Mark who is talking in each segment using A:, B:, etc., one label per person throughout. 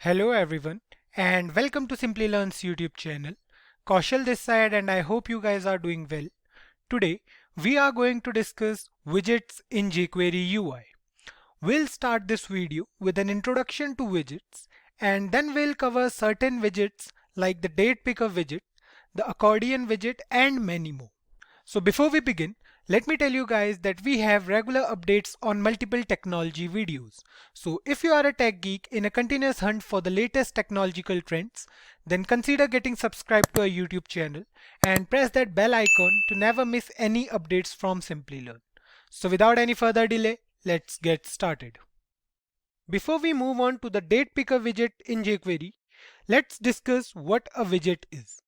A: Hello everyone and welcome to Simplilearn's YouTube channel. Kaushal this side and I hope you guys are doing well. Today we are going to discuss widgets in jQuery UI. We'll start this video with an introduction to widgets and then we'll cover certain widgets like the date picker widget, the accordion widget and many more. So before we begin, let me tell you guys that we have regular updates on multiple technology videos. So if you are a tech geek in a continuous hunt for the latest technological trends, then consider getting subscribed to our YouTube channel and press that bell icon to never miss any updates from Simplilearn. So without any further delay, let's get started. Before we move on to the date picker widget in jQuery, let's discuss what a widget is.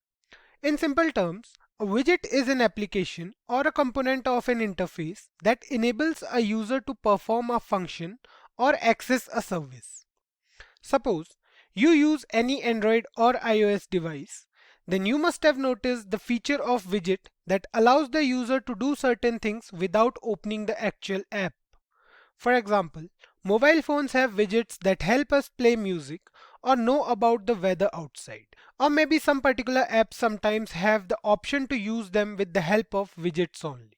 A: In simple terms, a widget is an application or a component of an interface that enables a user to perform a function or access a service. Suppose you use any Android or iOS device, then you must have noticed the feature of widget that allows the user to do certain things without opening the actual app. For example, mobile phones have widgets that help us play music or know about the weather outside. Or maybe some particular apps sometimes have the option to use them with the help of widgets only.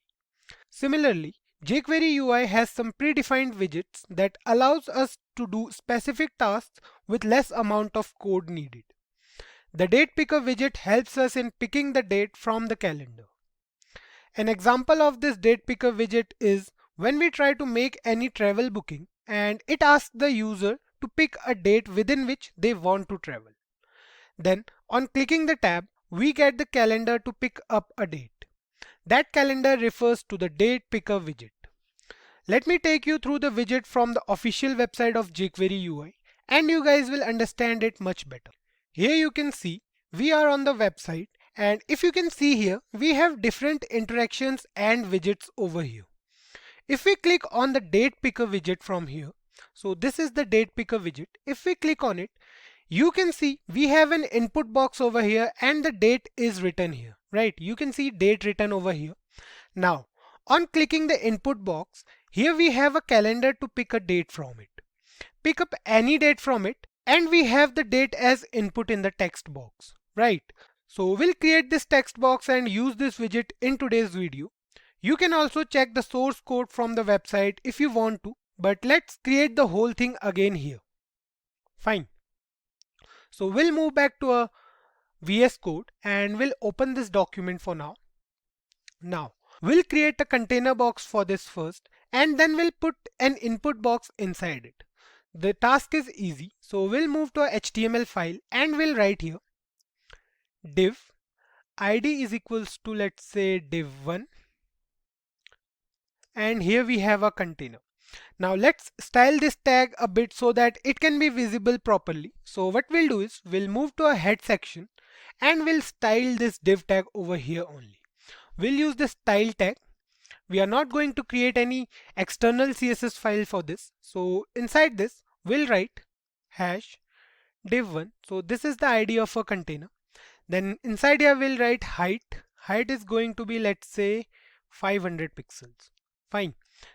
A: Similarly, jQuery UI has some predefined widgets that allows us to do specific tasks with less amount of code needed. The date picker widget helps us in picking the date from the calendar. An example of this date picker widget is when we try to make any travel booking and it asks the user to pick a date within which they want to travel. Then on clicking the tab, we get the calendar to pick up a date. That calendar refers to the date picker widget. Let me take you through the widget from the official website of jQuery UI and you guys will understand it much better. Here you can see we are on the website and if you can see here, we have different interactions and widgets over here. If we click on the date picker widget from here, so this is the date picker widget. If we click on it, you can see we have an input box over here and the date is written here, right? You can see date written over here. Now, on clicking the input box, here we have a calendar to pick a date from it. Pick up any date from it and we have the date as input in the text box, right? So we'll create this text box and use this widget in today's video. You can also check the source code from the website if you want to, but let's create the whole thing again here. Fine. So we'll move back to a VS Code and we'll open this document for now. Now, we'll create a container box for this first and then we'll put an input box inside it. The task is easy. So we'll move to a HTML file and we'll write here div id is equals to, let's say, div1. And here we have a container. Now let's style this tag a bit so that it can be visible properly. So what we'll do is we'll move to a head section and we'll style this div tag over here only. We'll use the style tag. We are not going to create any external CSS file for this. So inside this we'll write hash div1. So this is the ID of a container. Then inside here we'll write height. Height is going to be, let's say, 500 pixels. Fine.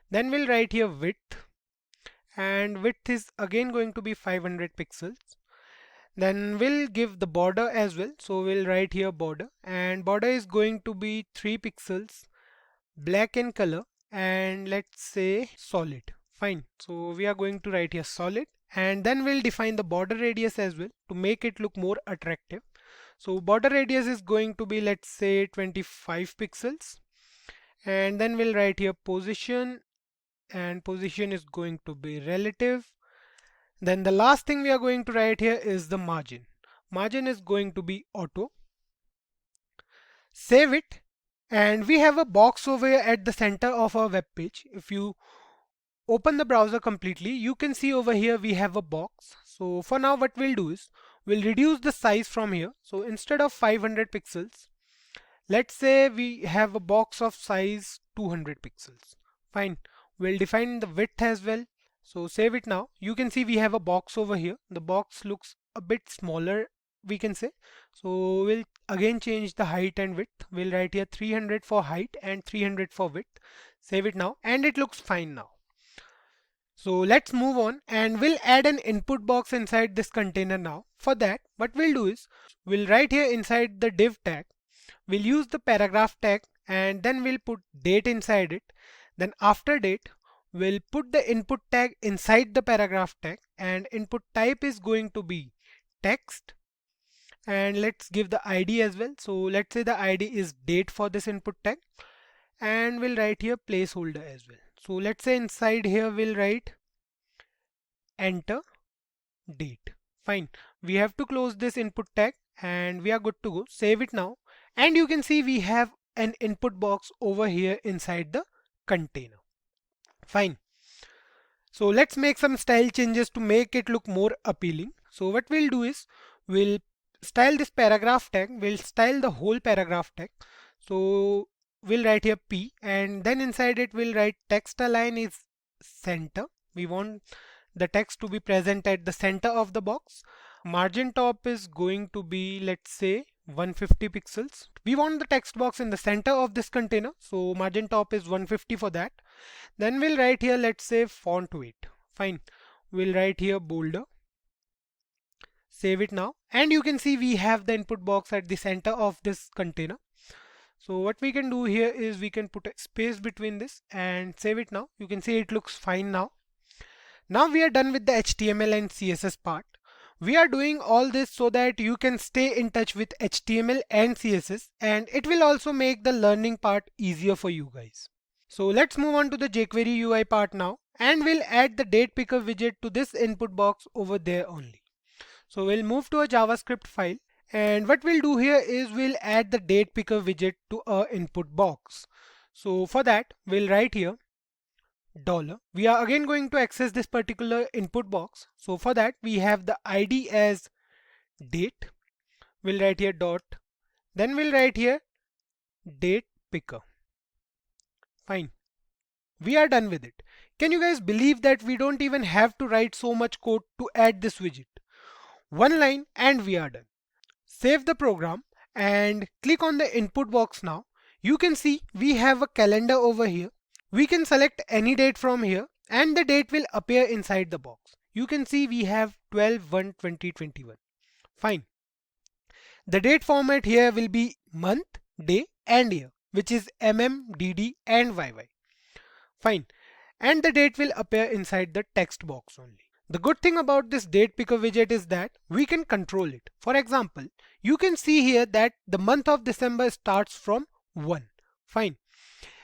A: Then we'll write here width and width is again going to be 500 pixels. Then we'll give the border as well. So we'll write here border and border is going to be 3 pixels, black in color and let's say solid. Fine. So we are going to write here solid and then we'll define the border radius as well to make it look more attractive. So border radius is going to be, let's say, 25 pixels. And then we'll write here position and position is going to be relative. Then the last thing we are going to write here is the margin. Margin is going to be auto. Save it and we have a box over here at the center of our web page. If you open the browser completely, you can see over here we have a box. So for now what we'll do is we'll reduce the size from here. So instead of 500 pixels, let's say we have a box of size 200 pixels. Fine. We'll define the width as well. So save it now. You can see we have a box over here. The box looks a bit smaller, we can say. So we'll again change the height and width. We'll write here 300 for height and 300 for width. Save it now and it looks fine now. So let's move on and we'll add an input box inside this container now. For that, what we'll do is we'll write here inside the div tag, we'll use the paragraph tag and then we'll put date inside it. Then after date, we'll put the input tag inside the paragraph tag and input type is going to be text. And let's give the ID as well. So let's say the ID is date for this input tag and we'll write here placeholder as well. So let's say inside here we'll write enter date. Fine. We have to close this input tag and we are good to go. Save it now. And you can see we have an input box over here inside the container. Fine. So let's make some style changes to make it look more appealing. So what we'll do is we'll style this paragraph tag. We'll style the whole paragraph tag. So we'll write here P and then inside it we'll write text align is center. We want the text to be present at the center of the box. Margin top is going to be, let's say, 150 pixels. We want the text box in the center of this container, so margin top is 150 for that. Then we'll write here, let's say, font weight. Fine. We'll write here bolder. Save it now. And you can see we have the input box at the center of this container. So what we can do here is we can put a space between this and save it now. You can see it looks fine now. Now we are done with the HTML and CSS part. We are doing all this so that you can stay in touch with HTML and CSS, and it will also make the learning part easier for you guys. So let's move on to the jQuery UI part now, and we'll add the date picker widget to this input box over there only. So we'll move to a JavaScript file, and what we'll do here is we'll add the date picker widget to our input box. So for that, we'll write here $. We are again going to access this particular input box. So for that we have the ID as date. We'll write here dot. Then we'll write here date picker. Fine. We are done with it. Can you guys believe that we don't even have to write so much code to add this widget? One line and we are done. Save the program and click on the input box now. You can see we have a calendar over here. We can select any date from here and the date will appear inside the box. You can see we have 12/1/2021. Fine. The date format here will be month, day and year, which is DD and YY. Fine. And the date will appear inside the text box only. The good thing about this date picker widget is that we can control it. For example, you can see here that the month of December starts from 1. Fine.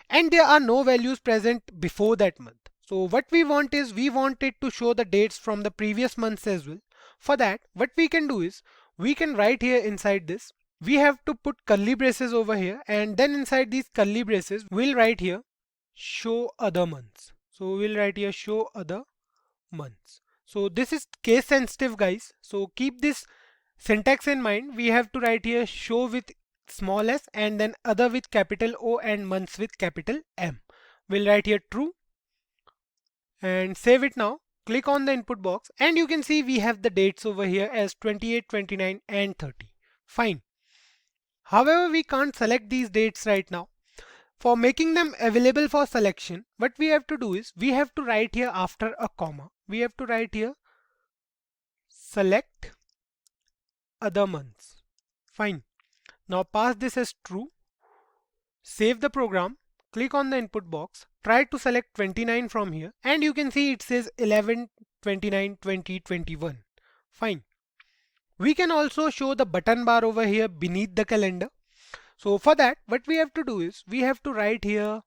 A: And there are no values present before that month. So what we want is we want it to show the dates from the previous months as well. For that, what we can do is we can write here inside this. We have to put curly braces over here and then inside these curly braces we'll write here show other months. So we'll write here show other months. So this is case sensitive guys. So keep this syntax in mind. We have to write here show with small s and then other with capital O and months with capital M. We'll write here true and save it now. Click on the input box and you can see we have the dates over here as 28, 29 and 30. Fine. However, we can't select these dates right now. For making them available for selection, what we have to do is we have to write here after a comma. We have to write here select other months. Fine. Now pass this as true, save the program, click on the input box, try to select 29 from here and you can see it says 11/29/2021. Fine. We can also show the button bar over here beneath the calendar. So for that what we have to do is we have to write here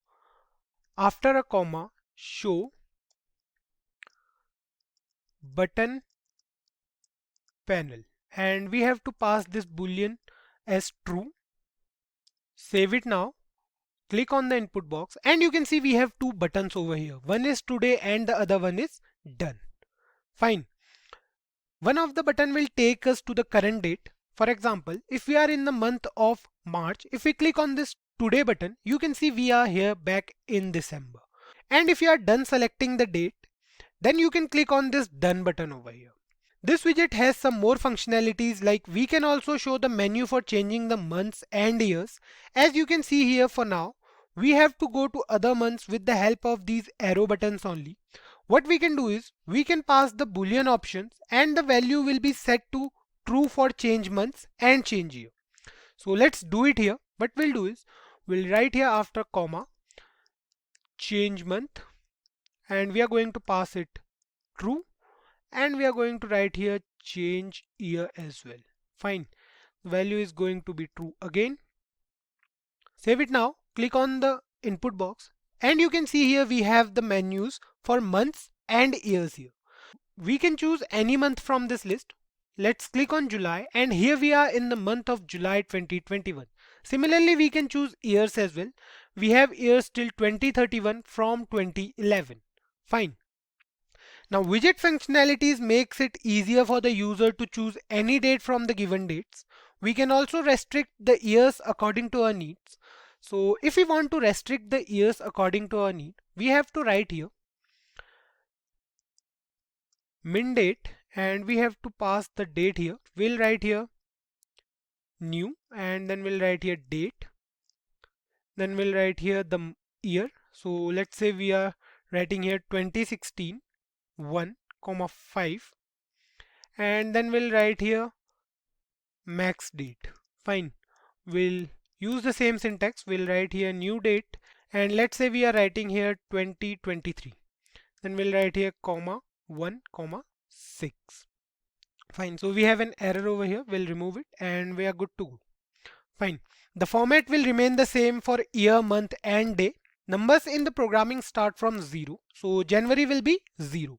A: after a comma show button panel and we have to pass this boolean as true. Save it now. Click on the input box and you can see we have two buttons over here. One is today and the other one is done. Fine. One of the button will take us to the current date. For example, if we are in the month of March, if we click on this today button, you can see we are here back in December. And if you are done selecting the date, then you can click on this done button over here. This widget has some more functionalities like we can also show the menu for changing the months and years. As you can see here for now, we have to go to other months with the help of these arrow buttons only. What we can do is we can pass the boolean options and the value will be set to true for change months and change year. So let's do it here. What we'll do is we'll write here after comma change month, and we are going to pass it true, and we are going to write here change year as well. Fine. The value is going to be true again. Save it now. Click on the input box and you can see here we have the menus for months and years here. We can choose any month from this list. Let's click on July and here we are in the month of July 2021. Similarly, we can choose years as well. We have years till 2031 from 2011. Fine. Now widget functionalities makes it easier for the user to choose any date from the given dates. We can also restrict the years according to our needs. So if we want to restrict the years according to our need, we have to write here min date and we have to pass the date here. We'll write here new and then we'll write here date. Then we'll write here the year. So let's say we are writing here 2016 1, 5 and then we'll write here max date. Fine. We'll use the same syntax. We'll write here new date and let's say we are writing here 2023. Then we'll write here comma 1, 6. Fine. So we have an error over here. We'll remove it and we are good to go. Fine. The format will remain the same for year, month and day. Numbers in the programming start from 0. So January will be 0.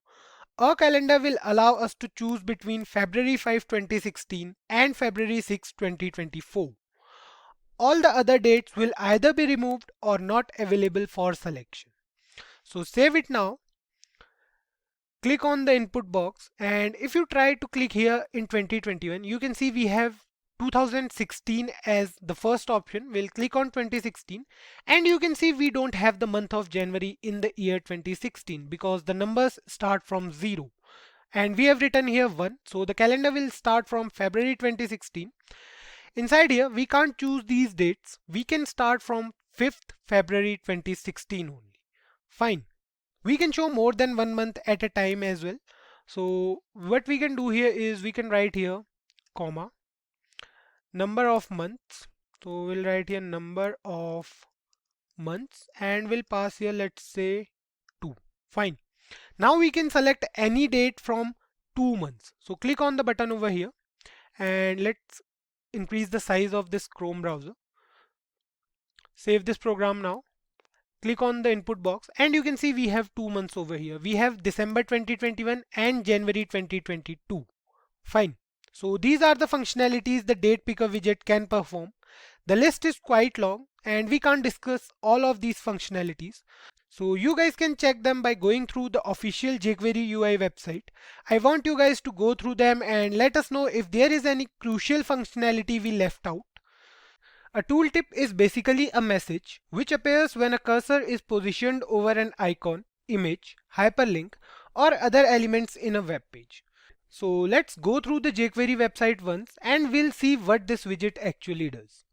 A: Our calendar will allow us to choose between February 5, 2016 and February 6, 2024. All the other dates will either be removed or not available for selection. So save it now. Click on the input box and if you try to click here in 2021, you can see we have 2016 as the first option. We'll click on 2016 and you can see we don't have the month of January in the year 2016 because the numbers start from 0 and we have written here 1. So the calendar will start from February 2016. Inside here we can't choose these dates. We can start from 5th February 2016 only. Fine. We can show more than 1 month at a time as well. So what we can do here is we can write here comma number of months. So we'll write here number of months and we'll pass here let's say 2. Fine. Now we can select any date from 2 months. So click on the button over here and let's increase the size of this Chrome browser. Save this program now. Click on the input box and you can see we have 2 months over here. We have December 2021 and January 2022. Fine. So these are the functionalities the date picker widget can perform. The list is quite long and we can't discuss all of these functionalities. So you guys can check them by going through the official jQuery UI website. I want you guys to go through them and let us know if there is any crucial functionality we left out. A tooltip is basically a message which appears when a cursor is positioned over an icon, image, hyperlink, or other elements in a web page. So let's go through the jQuery website once and we'll see what this widget actually does.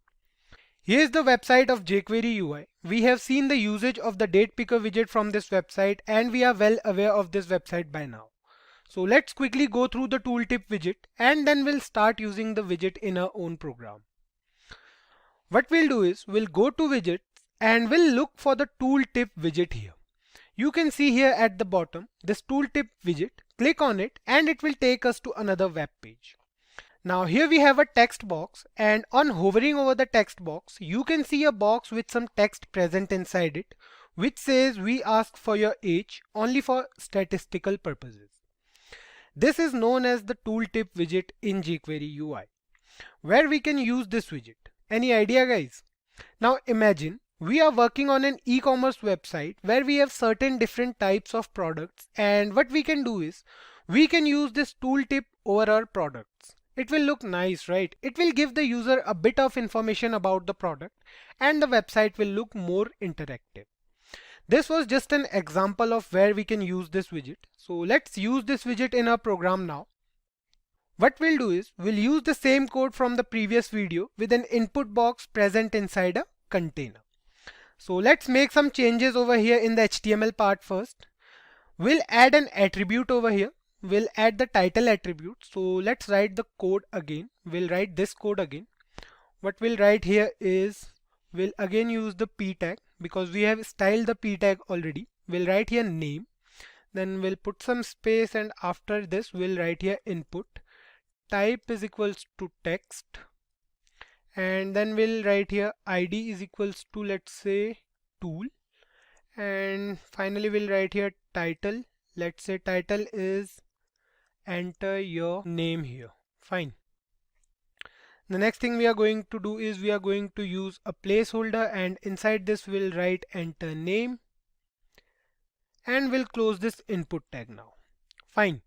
A: Here's the website of jQuery UI. We have seen the usage of the date picker widget from this website and we are well aware of this website by now. So let's quickly go through the tooltip widget and then we'll start using the widget in our own program. What we'll do is we'll go to widgets and we'll look for the tooltip widget here. You can see here at the bottom this tooltip widget. Click on it and it will take us to another web page. Now here we have a text box and on hovering over the text box you can see a box with some text present inside it which says we ask for your age only for statistical purposes. This is known as the tooltip widget in jQuery UI. Where we can use this widget? Any idea guys? Now imagine we are working on an e-commerce website where we have certain different types of products and what we can do is we can use this tooltip over our products. It will look nice, right? It will give the user a bit of information about the product and the website will look more interactive. This was just an example of where we can use this widget. So let's use this widget in our program now. What we'll do is we'll use the same code from the previous video with an input box present inside a container. So let's make some changes over here in the HTML part first. We'll add an attribute over here. We'll add the title attribute. So let's write the code again. We'll write this code again. What we'll write here is we'll again use the p tag because we have styled the p tag already. We'll write here name, then we'll put some space, and after this we'll write here input. Type is equals to text, and then we'll write here id is equals to, let's say, tool, and finally we'll write here title. Let's say title is enter your name here. Fine. The next thing we are going to do is we are going to use a placeholder, and inside this we'll write enter name, and we'll close this input tag now. Fine.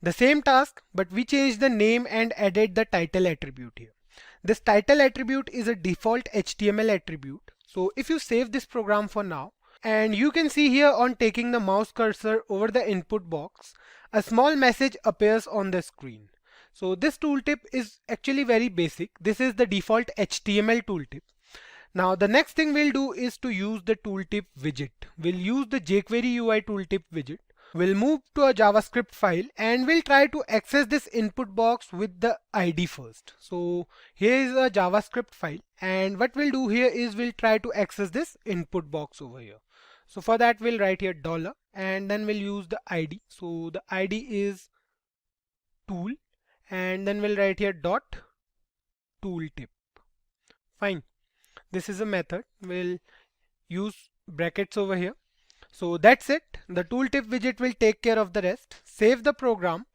A: The same task, but we changed the name and added the title attribute here. This title attribute is a default HTML attribute. So if you save this program for now, and you can see here on taking the mouse cursor over the input box, a small message appears on the screen. So this tooltip is actually very basic. This is the default HTML tooltip. Now the next thing we'll do is to use the tooltip widget. We'll use the jQuery UI tooltip widget. We'll move to a JavaScript file and we'll try to access this input box with the ID first. So here is a JavaScript file, and what we'll do here is we'll try to access this input box over here. So for that we'll write here dollar, and then we'll use the ID. So the ID is tool, and then we'll write here dot tooltip. Fine. This is a method. We'll use brackets over here. So that's it. The tooltip widget will take care of the rest. Save the program,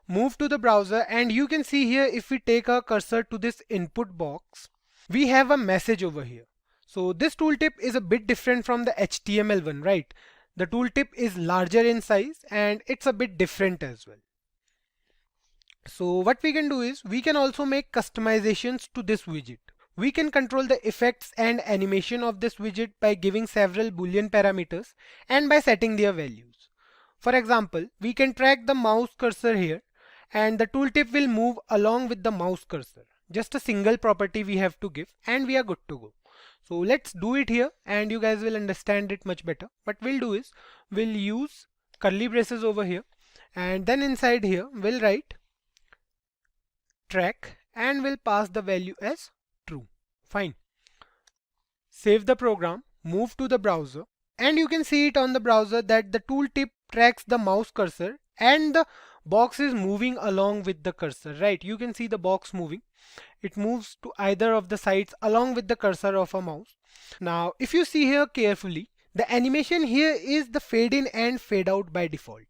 A: move to the browser, and you can see here if we take our cursor to this input box, we have a message over here. So this tooltip is a bit different from the HTML one, right? The tooltip is larger in size and it's a bit different as well. So what we can do is we can also make customizations to this widget. We can control the effects and animation of this widget by giving several Boolean parameters and by setting their values. For example, we can track the mouse cursor here, and the tooltip will move along with the mouse cursor. Just a single property we have to give and we are good to go. So let's do it here and you guys will understand it much better. What we'll do is we'll use curly braces over here, and then inside here we'll write track and we'll pass the value as true. Fine. Save the program, move to the browser, and you can see it on the browser that the tooltip tracks the mouse cursor and the box is moving along with the cursor, right? You can see the box moving. It moves to either of the sides along with the cursor of a mouse. Now if you see here carefully, the animation here is the fade in and fade out by default.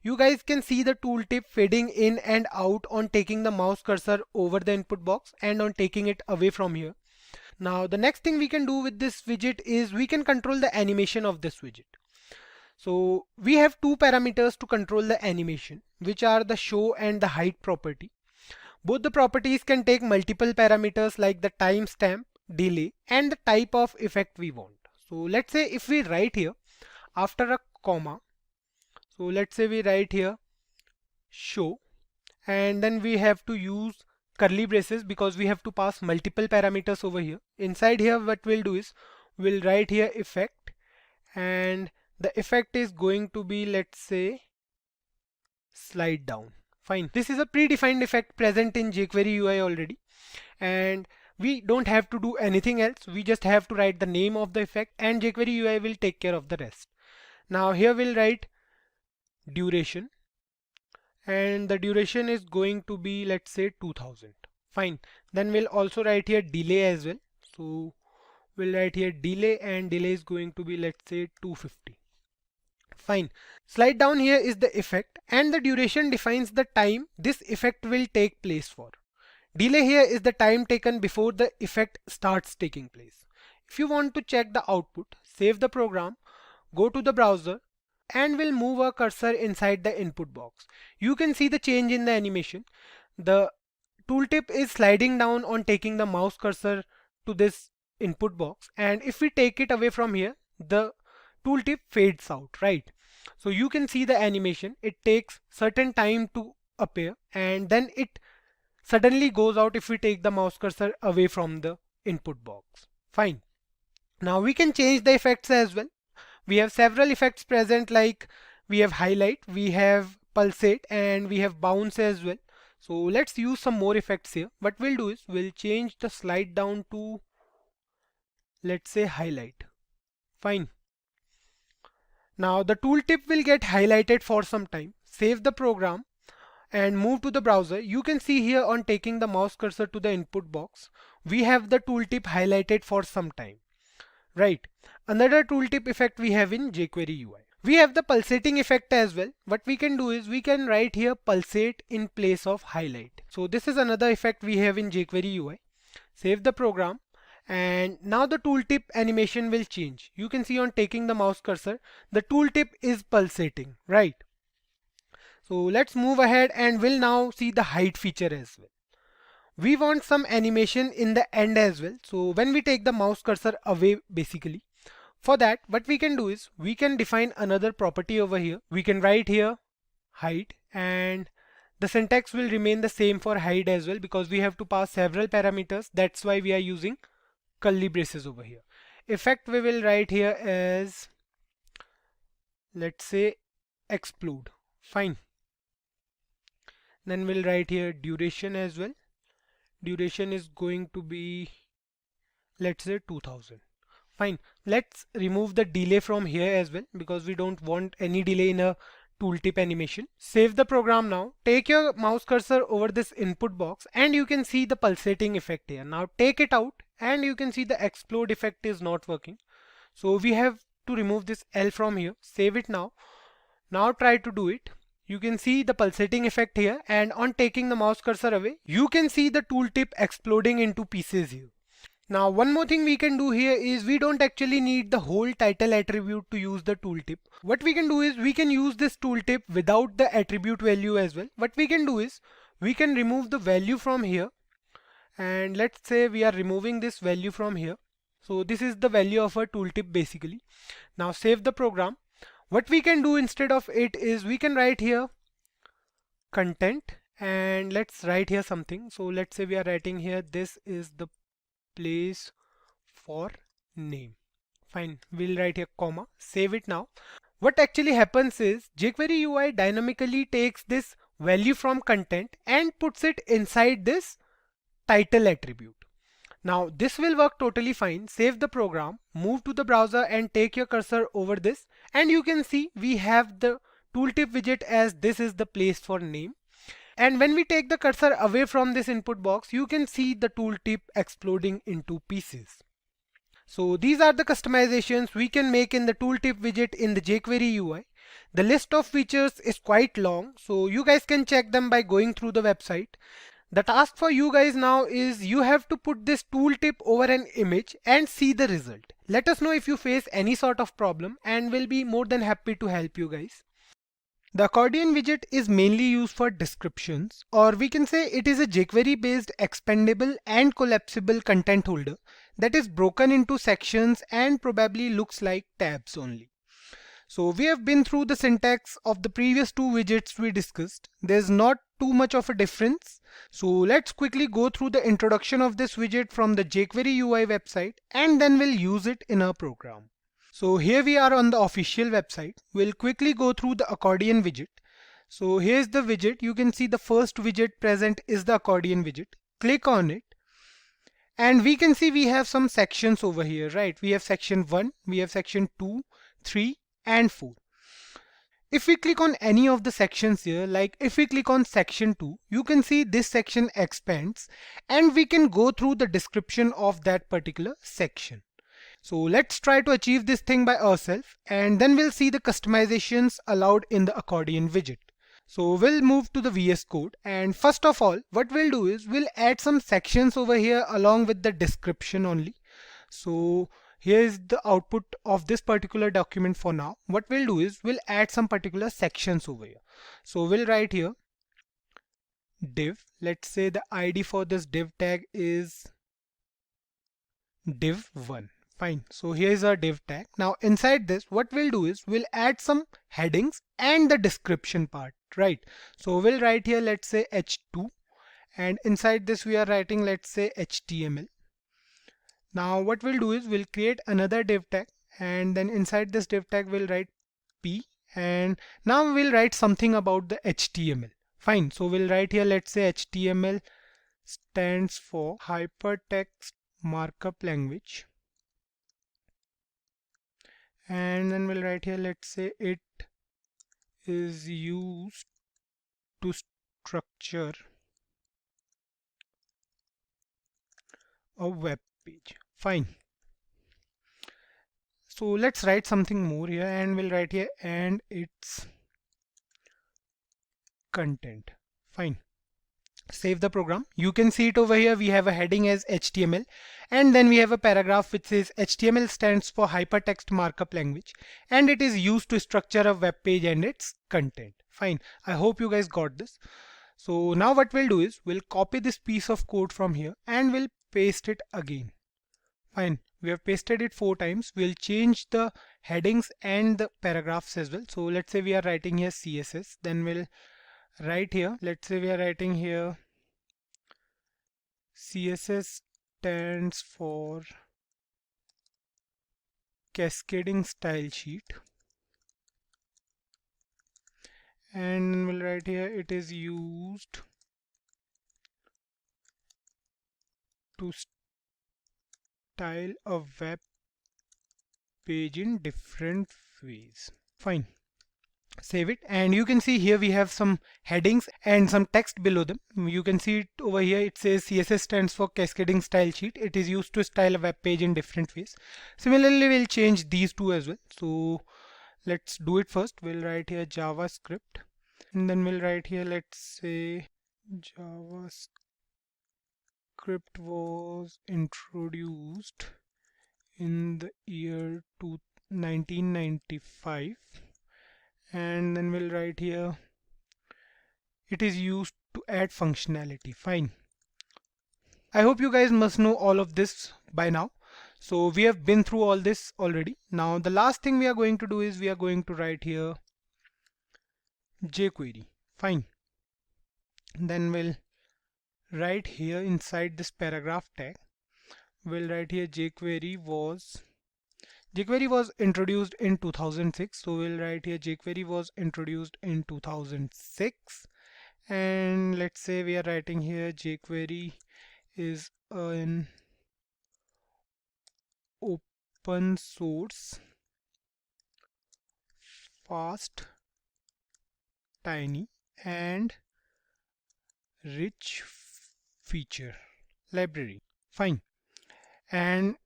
A: You guys can see the tooltip fading in and out on taking the mouse cursor over the input box and on taking it away from here. Now the next thing we can do with this widget is we can control the animation of this widget. So we have two parameters to control the animation, which are the show and the height property. Both the properties can take multiple parameters like the timestamp, delay, and the type of effect we want. So let's say if we write here after a comma, so let's say we write here show, and then we have to use curly braces because we have to pass multiple parameters over here. Inside here what we'll do is we'll write here effect, and the effect is going to be, let's say, slide down. Fine. This is a predefined effect present in jQuery UI already, and we don't have to do anything else. We just have to write the name of the effect and jQuery UI will take care of the rest. Now here we'll write duration, and the duration is going to be, let's say, 2000. Fine. Then we'll also write here delay as well. So we'll write here delay, and delay is going to be, let's say, 250. Fine. Slide down here is the effect, and the duration defines the time this effect will take place for. Delay here is the time taken before the effect starts taking place. If you want to check the output, save the program, go to the browser, and we'll move our cursor inside the input box. You can see the change in the animation. The tooltip is sliding down on taking the mouse cursor to this input box, and if we take it away from here, the tooltip fades out, right? So you can see the animation. It takes certain time to appear and then it suddenly goes out if we take the mouse cursor away from the input box. Fine. Now we can change the effects as well. We have several effects present like we have highlight, we have pulsate, and we have bounce as well. So let's use some more effects here. What we'll do is we'll change the slide down to, let's say, highlight. Fine. Now the tooltip will get highlighted for some time. Save the program and move to the browser. You can see here on taking the mouse cursor to the input box, we have the tooltip highlighted for some time. Right. Another tooltip effect we have in jQuery UI. We have the pulsating effect as well. What we can do is we can write here pulsate in place of highlight. So this is another effect we have in jQuery UI. Save the program. And now the tooltip animation will change. You can see on taking the mouse cursor, the tooltip is pulsating, right? So let's move ahead and we'll now see the hide feature as well. We want some animation in the end as well. So when we take the mouse cursor away, basically, for that, what we can do is we can define another property over here. We can write here hide, and the syntax will remain the same for hide as well because we have to pass several parameters. That's why we are using curly braces over here. Effect we will write here as, let's say, explode. Fine. Then we'll write here duration as well. Duration is going to be, let's say, 2000. Fine. Let's remove the delay from here as well because we don't want any delay in a tooltip animation. Save the program now. Take your mouse cursor over this input box and you can see the pulsating effect here. Now take it out and you can see the explode effect is not working. So we have to remove this L from here. Save it now. Now try to do it. You can see the pulsating effect here, and on taking the mouse cursor away, you can see the tooltip exploding into pieces here. Now one more thing we can do here is we don't actually need the whole title attribute to use the tooltip. What we can do is we can use this tooltip without the attribute value as well. What we can do is we can remove the value from here, and let's say we are removing this value from here. So this is the value of a tooltip basically. Now save the program. What we can do instead of it is we can write here content, and let's write here something. So let's say we are writing here this is the place for name. Fine, we'll write here comma. Save it now. What actually happens is jQuery UI dynamically takes this value from content and puts it inside this title attribute. Now this will work totally fine. Save the program, move to the browser and take your cursor over this, and you can see we have the tooltip widget as this is the place for name. And when we take the cursor away from this input box, you can see the tooltip exploding into pieces. So these are the customizations we can make in the tooltip widget in the jQuery UI. The list of features is quite long, so you guys can check them by going through the website. The task for you guys now is you have to put this tooltip over an image and see the result. Let us know if you face any sort of problem and we'll be more than happy to help you guys. The Accordion widget is mainly used for descriptions, or we can say it is a jQuery based expandable and collapsible content holder that is broken into sections and probably looks like tabs only. So we have been through the syntax of the previous two widgets we discussed. There's not too much of a difference. So let's quickly go through the introduction of this widget from the jQuery UI website, and then we'll use it in our program. So here we are on the official website. We'll quickly go through the Accordion widget. So here's the widget. You can see the first widget present is the Accordion widget. Click on it. And we can see we have some sections over here, right? We have section 1, we have section 2, 3, and 4. If we click on any of the sections here, like if we click on section 2, you can see this section expands and we can go through the description of that particular section. So let's try to achieve this thing by ourselves, and then we'll see the customizations allowed in the Accordion widget. So we'll move to the VS Code, and first of all what we'll do is we'll add some sections over here along with the description only. So here is the output of this particular document for now. What we'll do is we'll add some particular sections over here. So we'll write here div. Let's say the ID for this div tag is div1. Fine. So here's our div tag. Now inside this, what we'll do is we'll add some headings and the description part, right? So we'll write here, let's say h2, and inside this we are writing, let's say HTML. Now what we'll do is we'll create another div tag, and then inside this div tag we'll write p, And now we'll write something about the HTML. Fine. So we'll write here, let's say HTML stands for Hypertext Markup Language. And then we'll write here, let's say it is used to structure a web page. Fine. So let's write something more here, and we'll write here and its content. Fine. Save the program. You can see it over here. We have a heading as HTML, and then we have a paragraph which says HTML stands for Hypertext Markup Language, and it is used to structure a web page and its content. Fine. I hope you guys got this. So now what we'll do is we'll copy this piece of code from here and we'll paste it again. Fine. We have pasted it 4 times. We'll change the headings and the paragraphs as well. So let's say we are writing here CSS, then we'll write here, let's say we are writing here CSS stands for cascading style sheet, and we'll write here it is used to style a web page in different ways. Fine. Save it, and you can see here we have some headings and some text below them. You can see it over here. It says CSS stands for cascading style sheet. It is used to style a web page in different ways. Similarly, we'll change these two as well. So let's do it first. We'll write here JavaScript, and then we'll write here, let's say JavaScript was introduced in the year 1995. And then we'll write here it is used to add functionality. Fine. I hope you guys must know all of this by now. So we have been through all this already. Now the last thing we are going to do is we are going to write here jQuery. Fine. Then we'll write here inside this paragraph tag, we'll write here jQuery was introduced in 2006. So we'll write here jQuery was introduced in 2006, and let's say we are writing here jQuery is an open source, fast, tiny and rich feature library. Fine. And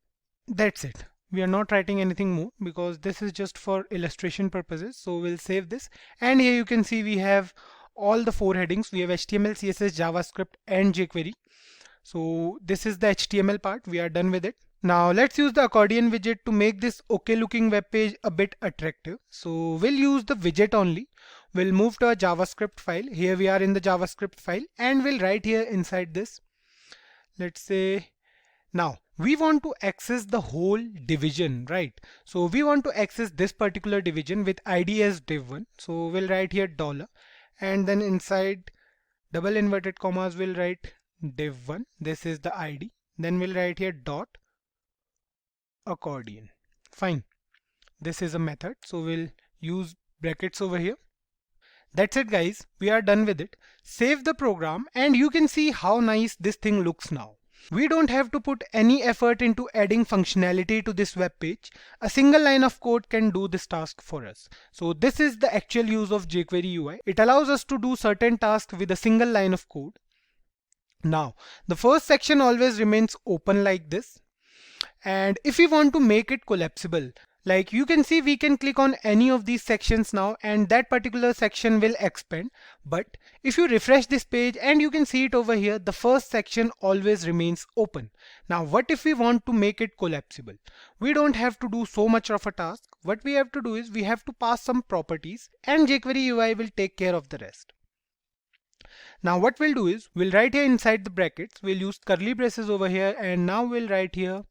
A: that's it. We are not writing anything more because this is just for illustration purposes. So we'll save this, and here you can see we have all the 4 headings. We have HTML, CSS, JavaScript and jQuery. So this is the HTML part. We are done with it. Now let's use the Accordion widget to make this okay looking web page a bit attractive. So we'll use the widget only. We'll move to a JavaScript file. Here we are in the JavaScript file, and we'll write here inside this, let's say, now we want to access the whole division, right? So we want to access this particular division with ID as div1. So we'll write here $, and then inside double inverted commas we'll write div1. This is the ID. Then we'll write here dot accordion. Fine. This is a method, so we'll use brackets over here. That's it guys, we are done with it. Save the program, and you can see how nice this thing looks now. We don't have to put any effort into adding functionality to this web page. A single line of code can do this task for us. So this is the actual use of jQuery UI. It allows us to do certain tasks with a single line of code. Now the first section always remains open like this, and if we want to make it collapsible, like you can see, we can click on any of these sections now and that particular section will expand. But if you refresh this page, and you can see it over here, the first section always remains open. Now what if we want to make it collapsible? We don't have to do so much of a task. What we have to do is we have to pass some properties, and jQuery UI will take care of the rest. Now what we'll do is we'll write here inside the brackets, we'll use curly braces over here, and now we'll write here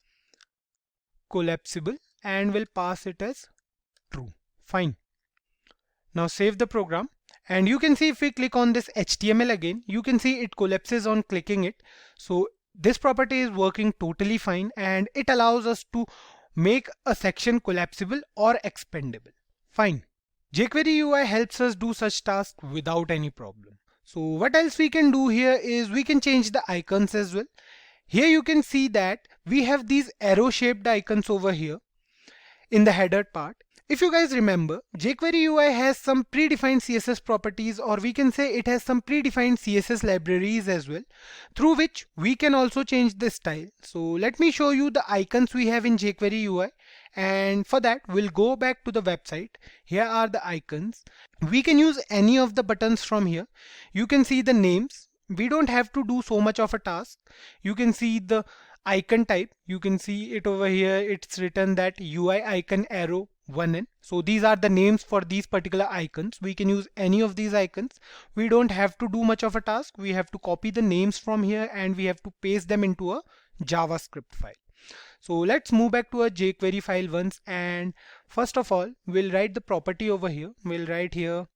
A: collapsible, and we'll pass it as true. Fine. Now save the program, and you can see if we click on this HTML again, you can see it collapses on clicking it. So this property is working totally fine, and it allows us to make a section collapsible or expandable. Fine. jQuery UI helps us do such tasks without any problem. So what else we can do here is we can change the icons as well. Here you can see that we have these arrow shaped icons over here in the header part. If you guys remember, jQuery UI has some predefined CSS properties, or we can say it has some predefined CSS libraries as well, through which we can also change the style. So let me show you the icons we have in jQuery UI. And for that, we'll go back to the website. Here are the icons. We can use any of the buttons from here. You can see the names. We don't have to do so much of a task. You can see the icon type. You can see it over here. It's written that UI icon arrow 1N. So these are the names for these particular icons. We can use any of these icons. We don't have to do much of a task. We have to copy the names from here and we have to paste them into a JavaScript file. So let's move back to a jQuery file once, and first of all we'll write the property over here. We'll write here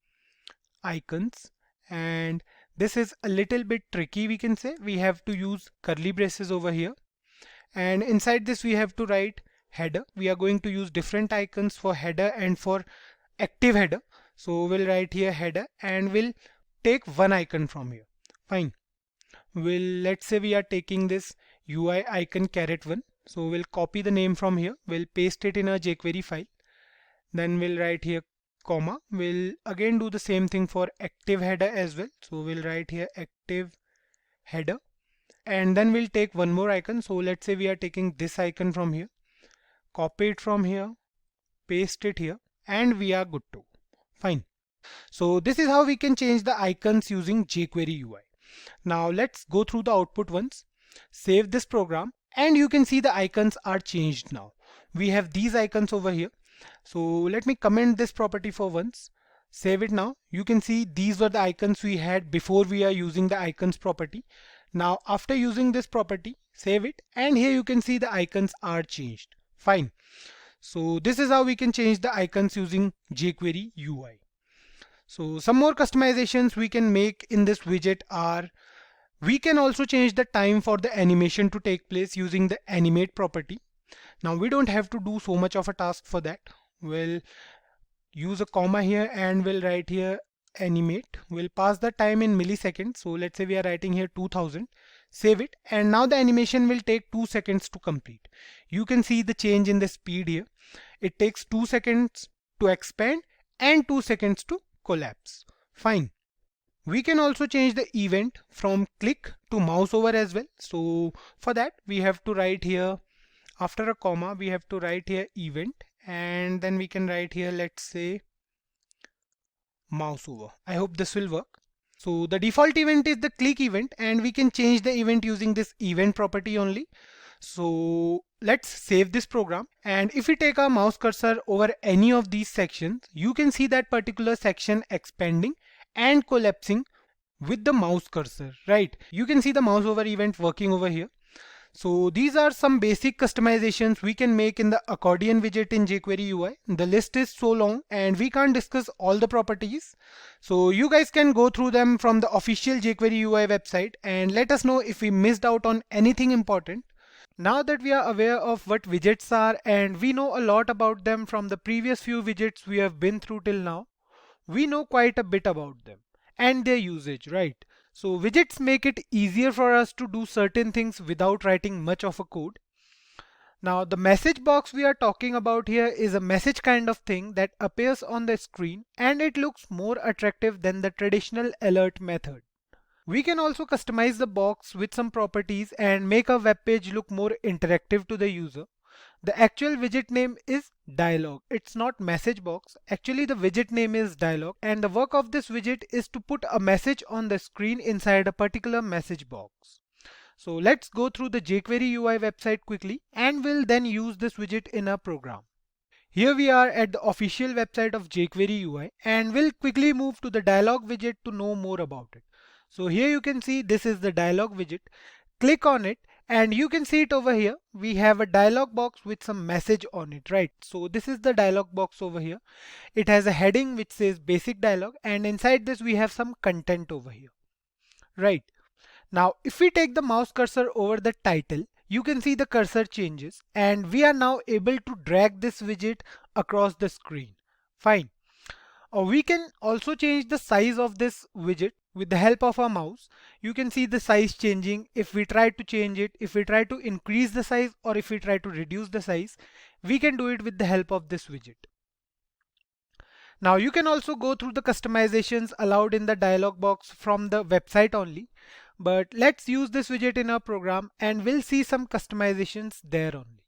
A: icons, and this is a little bit tricky. We can say we have to use curly braces over here, and inside this we have to write header. We are going to use different icons for header and for active header. So we'll write here header and we'll take one icon from here. Fine. Let's say we are taking this UI icon caret 1. So we'll copy the name from here. We'll paste it in a jQuery file. Then we'll write here comma. We'll again do the same thing for active header as well. So we'll write here active header. And then we'll take one more icon. So let's say we are taking this icon from here. Copy it from here. Paste it here. And we are good to. Fine. So this is how we can change the icons using jQuery UI. Now let's go through the output once. Save this program and you can see the icons are changed now. We have these icons over here. So let me comment this property for once. Save it now. You can see these were the icons we had before we are using the icons property. Now after using this property, save it, and here you can see the icons are changed. Fine. So this is how we can change the icons using jQuery UI. So some more customizations we can make in this widget are, we can also change the time for the animation to take place using the animate property. Now we don't have to do so much of a task for that. We'll use a comma here and we'll write here animate. We'll pass the time in milliseconds. So let's say we are writing here 2000. Save it, and now the animation will take 2 seconds to complete. You can see the change in the speed here. It takes 2 seconds to expand and 2 seconds to collapse. Fine. We can also change the event from click to mouse over as well. So for that we have to write here, after a comma we have to write here event, and then we can write here, let's say, mouse over. I hope this will work. So the default event is the click event, and we can change the event using this event property only. So let's save this program, and if we take our mouse cursor over any of these sections, you can see that particular section expanding and collapsing with the mouse cursor, right? You can see the mouse over event working over here. So these are some basic customizations we can make in the Accordion widget in jQuery UI. The list is so long and we can't discuss all the properties. So you guys can go through them from the official jQuery UI website and let us know if we missed out on anything important. Now that we are aware of what widgets are and we know a lot about them from the previous few widgets we have been through till now, we know quite a bit about them and their usage, right? So widgets make it easier for us to do certain things without writing much of a code. Now the message box we are talking about here is a message kind of thing that appears on the screen, and it looks more attractive than the traditional alert method. We can also customize the box with some properties and make a web page look more interactive to the user. The actual widget name is dialog. It's not message box. Actually, the widget name is dialog, and the work of this widget is to put a message on the screen inside a particular message box. So let's go through the jQuery UI website quickly, and we'll then use this widget in our program. Here we are at the official website of jQuery UI, and we'll quickly move to the dialog widget to know more about it. So here you can see this is the dialog widget. Click on it and you can see it over here. We have a dialog box with some message on it, right? So this is the dialog box over here. It has a heading which says basic dialog, and inside this we have some content over here, right? Now if we take the mouse cursor over the title, you can see the cursor changes and we are now able to drag this widget across the screen. Fine. Or we can also change the size of this widget with the help of our mouse. You can see the size changing if we try to change it, if we try to increase the size, or if we try to reduce the size. We can do it with the help of this widget. Now you can also go through the customizations allowed in the dialog box from the website only. But let's use this widget in our program and we'll see some customizations there only.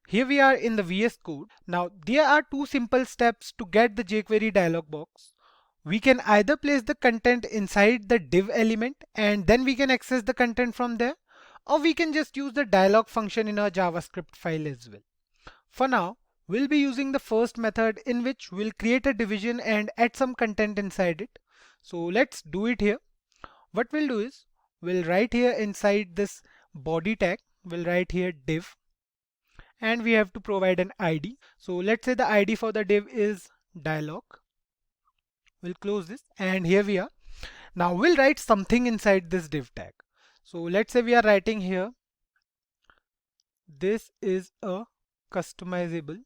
A: Here we are in the VS Code. Now there are two simple steps to get the jQuery dialog box. We can either place the content inside the div element and then we can access the content from there, or we can just use the dialog function in our JavaScript file as well. For now, we'll be using the first method, in which we'll create a division and add some content inside it. So let's do it here. What we'll do is we'll write here inside this body tag, we'll write here div, and we have to provide an ID. So let's say the ID for the div is dialog. We'll close this and here we are. Now we'll write something inside this div tag. So let's say we are writing here, this is a customizable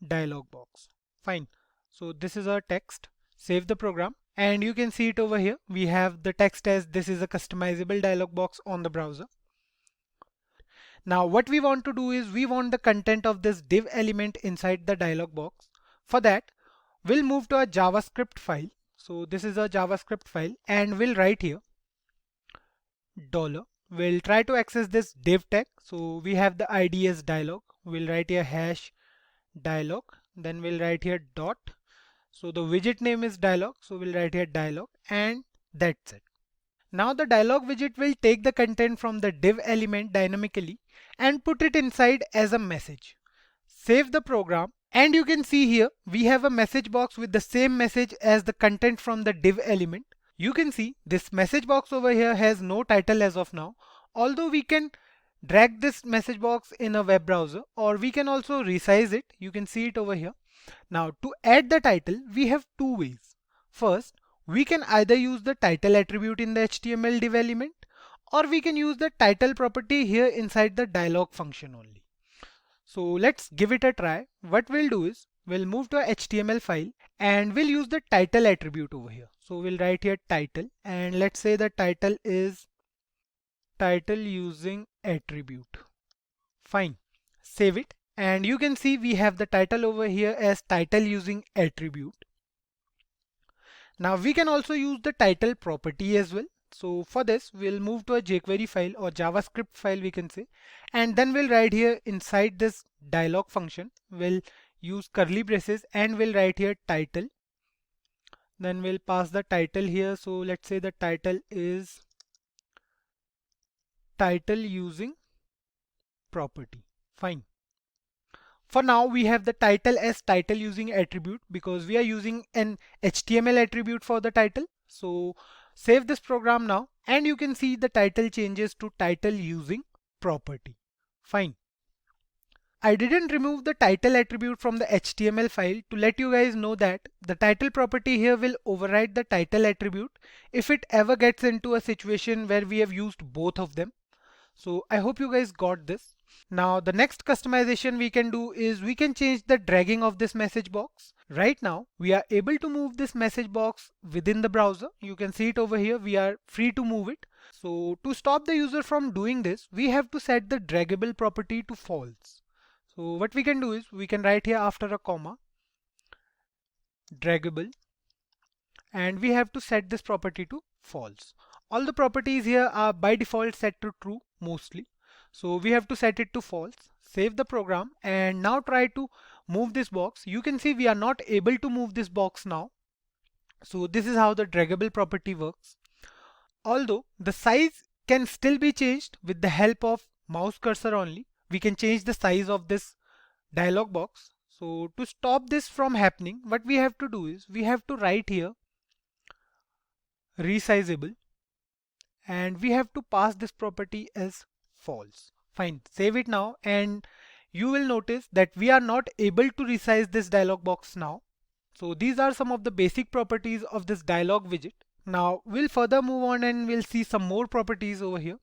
A: dialog box. Fine. So this is our text. Save the program and you can see it over here. We have the text as this is a customizable dialog box on the browser. Now what we want to do is we want the content of this div element inside the dialog box. For that, we'll move to our JavaScript file. So this is a JavaScript file and we'll write here $. We'll try to access this div tag. So we have the ID as dialog. We'll write here hash dialog. Then we'll write here dot. So the widget name is dialog. So we'll write here dialog and that's it. Now the dialog widget will take the content from the div element dynamically and put it inside as a message. Save the program and you can see here we have a message box with the same message as the content from the div element. You can see this message box over here has no title as of now, although we can drag this message box in a web browser or we can also resize it. You can see it over here. Now to add the title, we have two ways. First, we can either use the title attribute in the HTML div element, or we can use the title property here inside the dialog function only. So let's give it a try. What we'll do is we'll move to our HTML file and we'll use the title attribute over here. So we'll write here title and let's say the title is title using attribute. Fine. Save it and you can see we have the title over here as title using attribute. Now we can also use the title property as well. So for this, we'll move to a jQuery file or JavaScript file we can say, and then we'll write here inside this dialog function, we'll use curly braces and we'll write here title. Then we'll pass the title here. So let's say the title is title using property. Fine. For now, we have the title as title using attribute because we are using an HTML attribute for the title. So save this program now and you can see the title changes to title using property. Fine. I didn't remove the title attribute from the HTML file to let you guys know that the title property here will override the title attribute if it ever gets into a situation where we have used both of them. So I hope you guys got this. Now the next customization we can do is we can change the dragging of this message box. Right now we are able to move this message box within the browser. You can see it over here. We are free to move it. So to stop the user from doing this, we have to set the draggable property to false. So what we can do is we can write here after a comma draggable and we have to set this property to false. All the properties here are by default set to true mostly. So we have to set it to false. Save the program and now try to move this box. You can see we are not able to move this box now. So this is how the draggable property works. Although the size can still be changed with the help of mouse cursor only. We can change the size of this dialog box. So to stop this from happening, what we have to do is we have to write here resizable and we have to pass this property as false. Fine, save it now and you will notice that we are not able to resize this dialog box now. So these are some of the basic properties of this dialog widget. Now we'll further move on and we'll see some more properties over here.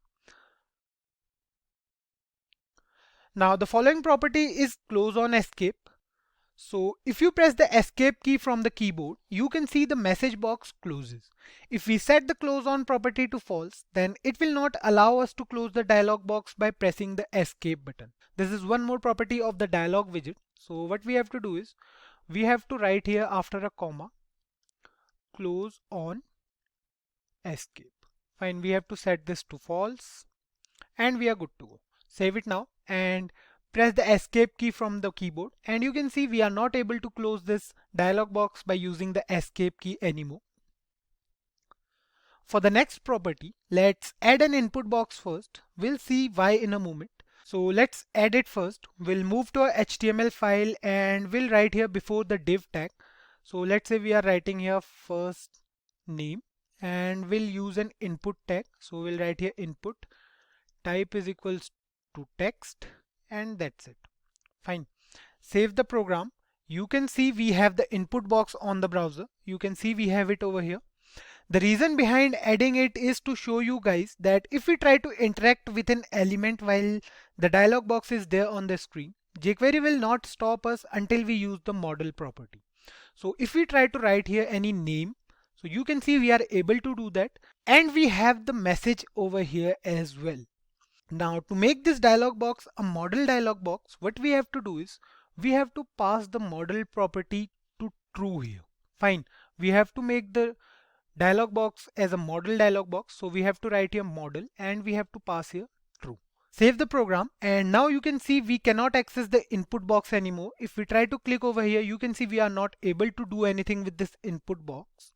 A: Now the following property is close on escape. So if you press the escape key from the keyboard, you can see the message box closes. If we set the close on property to false, then it will not allow us to close the dialog box by pressing the escape button. This is one more property of the dialog widget. So what we have to do is, we have to write here after a comma, close on escape. Fine, we have to set this to false and we are good to go. Save it now and press the escape key from the keyboard, and you can see we are not able to close this dialog box by using the escape key anymore. For the next property, let's add an input box first. We'll see why in a moment. So let's add it first. We'll move to our HTML file and we'll write here before the div tag. So let's say we are writing here first name and we'll use an input tag. So we'll write here input type is equals to text and that's it. Fine. Save the program. You can see we have the input box on the browser. You can see we have it over here. The reason behind adding it is to show you guys that if we try to interact with an element while the dialog box is there on the screen, jQuery will not stop us until we use the model property. So if we try to write here any name, so you can see we are able to do that, and we have the message over here as well. Now to make this dialog box a model dialog box, what we have to do is we have to pass the model property to true here. Fine. We have to make the dialog box as a model dialog box. So we have to write here model and we have to pass here true. Save the program and now you can see we cannot access the input box anymore. If we try to click over here, you can see we are not able to do anything with this input box.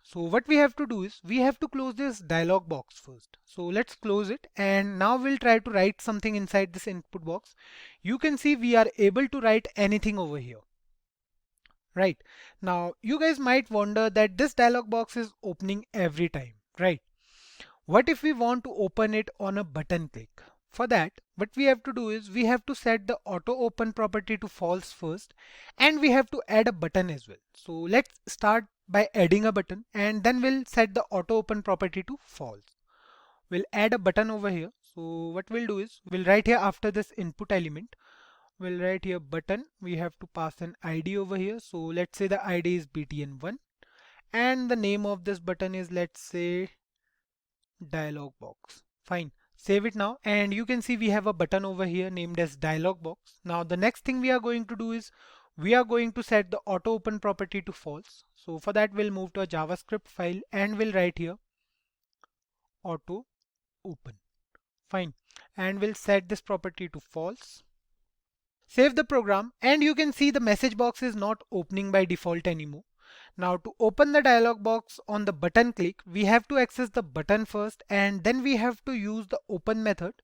A: So what we have to do is we have to close this dialog box first. So let's close it and now we'll try to write something inside this input box. You can see we are able to write anything over here. Right. Now you guys might wonder that this dialog box is opening every time, right? What if we want to open it on a button click? For that, what we have to do is we have to set the auto open property to false first and we have to add a button as well. So let's start by adding a button and then we'll set the auto open property to false. We'll add a button over here. So what we'll do is we'll write here after this input element, we'll write here button. We have to pass an ID over here. So let's say the ID is btn1 and the name of this button is, let's say, dialog box. Fine. Save it now and you can see we have a button over here named as dialog box. Now the next thing we are going to do is we are going to set the auto open property to false. So for that we'll move to a JavaScript file and we'll write here auto open. Fine. And we'll set this property to false. Save the program and you can see the message box is not opening by default anymore. Now to open the dialog box on the button click, we have to access the button first and then we have to use the open method.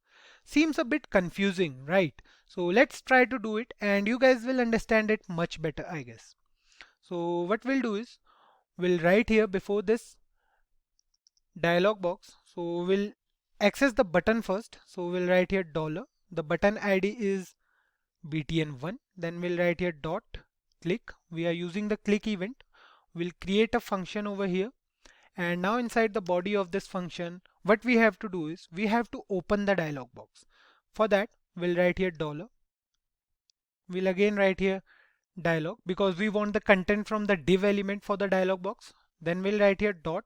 A: Seems a bit confusing, right? So let's try to do it and you guys will understand it much better, I guess. So what we'll do is we'll write here before this dialog box. So we'll access the button first. So we'll write here dollar. The button ID is btn1. Then we'll write here dot click. We are using the click event. We'll create a function over here and now inside the body of this function what we have to do is we have to open the dialog box. For that we'll write here dollar. We'll again write here dialog because we want the content from the div element for the dialog box. Then we'll write here dot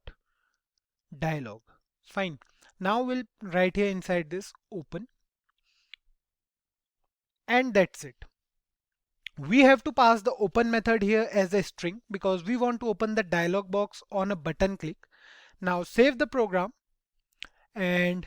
A: dialog. Fine. Now we'll write here inside this open and that's it. We have to pass the open method here as a string because we want to open the dialog box on a button click. Now save the program and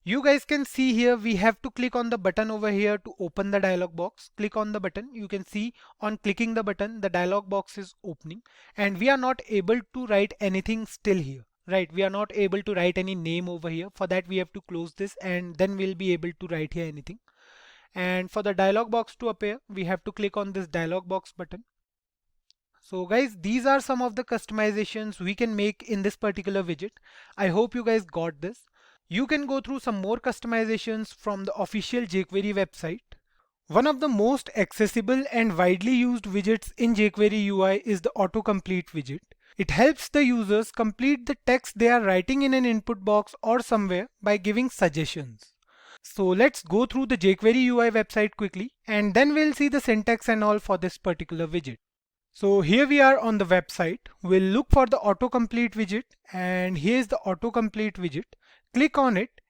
A: you guys can see here we have to click on the button over here to open the dialog box. Click on the button. You can see on clicking the button the dialog box is opening and we are not able to write anything still here. Right, we are not able to write any name over here. For that we have to close this and then we'll be able to write here anything. And for the dialog box to appear, we have to click on this dialog box button. So guys, these are some of the customizations we can make in this particular widget. I hope you guys got this. You can go through some more customizations from the official jQuery website. One of the most accessible and widely used widgets in jQuery UI is the Autocomplete widget. It helps the users complete the text they are writing in an input box or somewhere by giving suggestions. So let's go through the jQuery UI website quickly, and then we'll see the syntax and all for this particular widget. So here we are on the website. We'll look for the autocomplete widget, and here's the autocomplete widget. Click on it.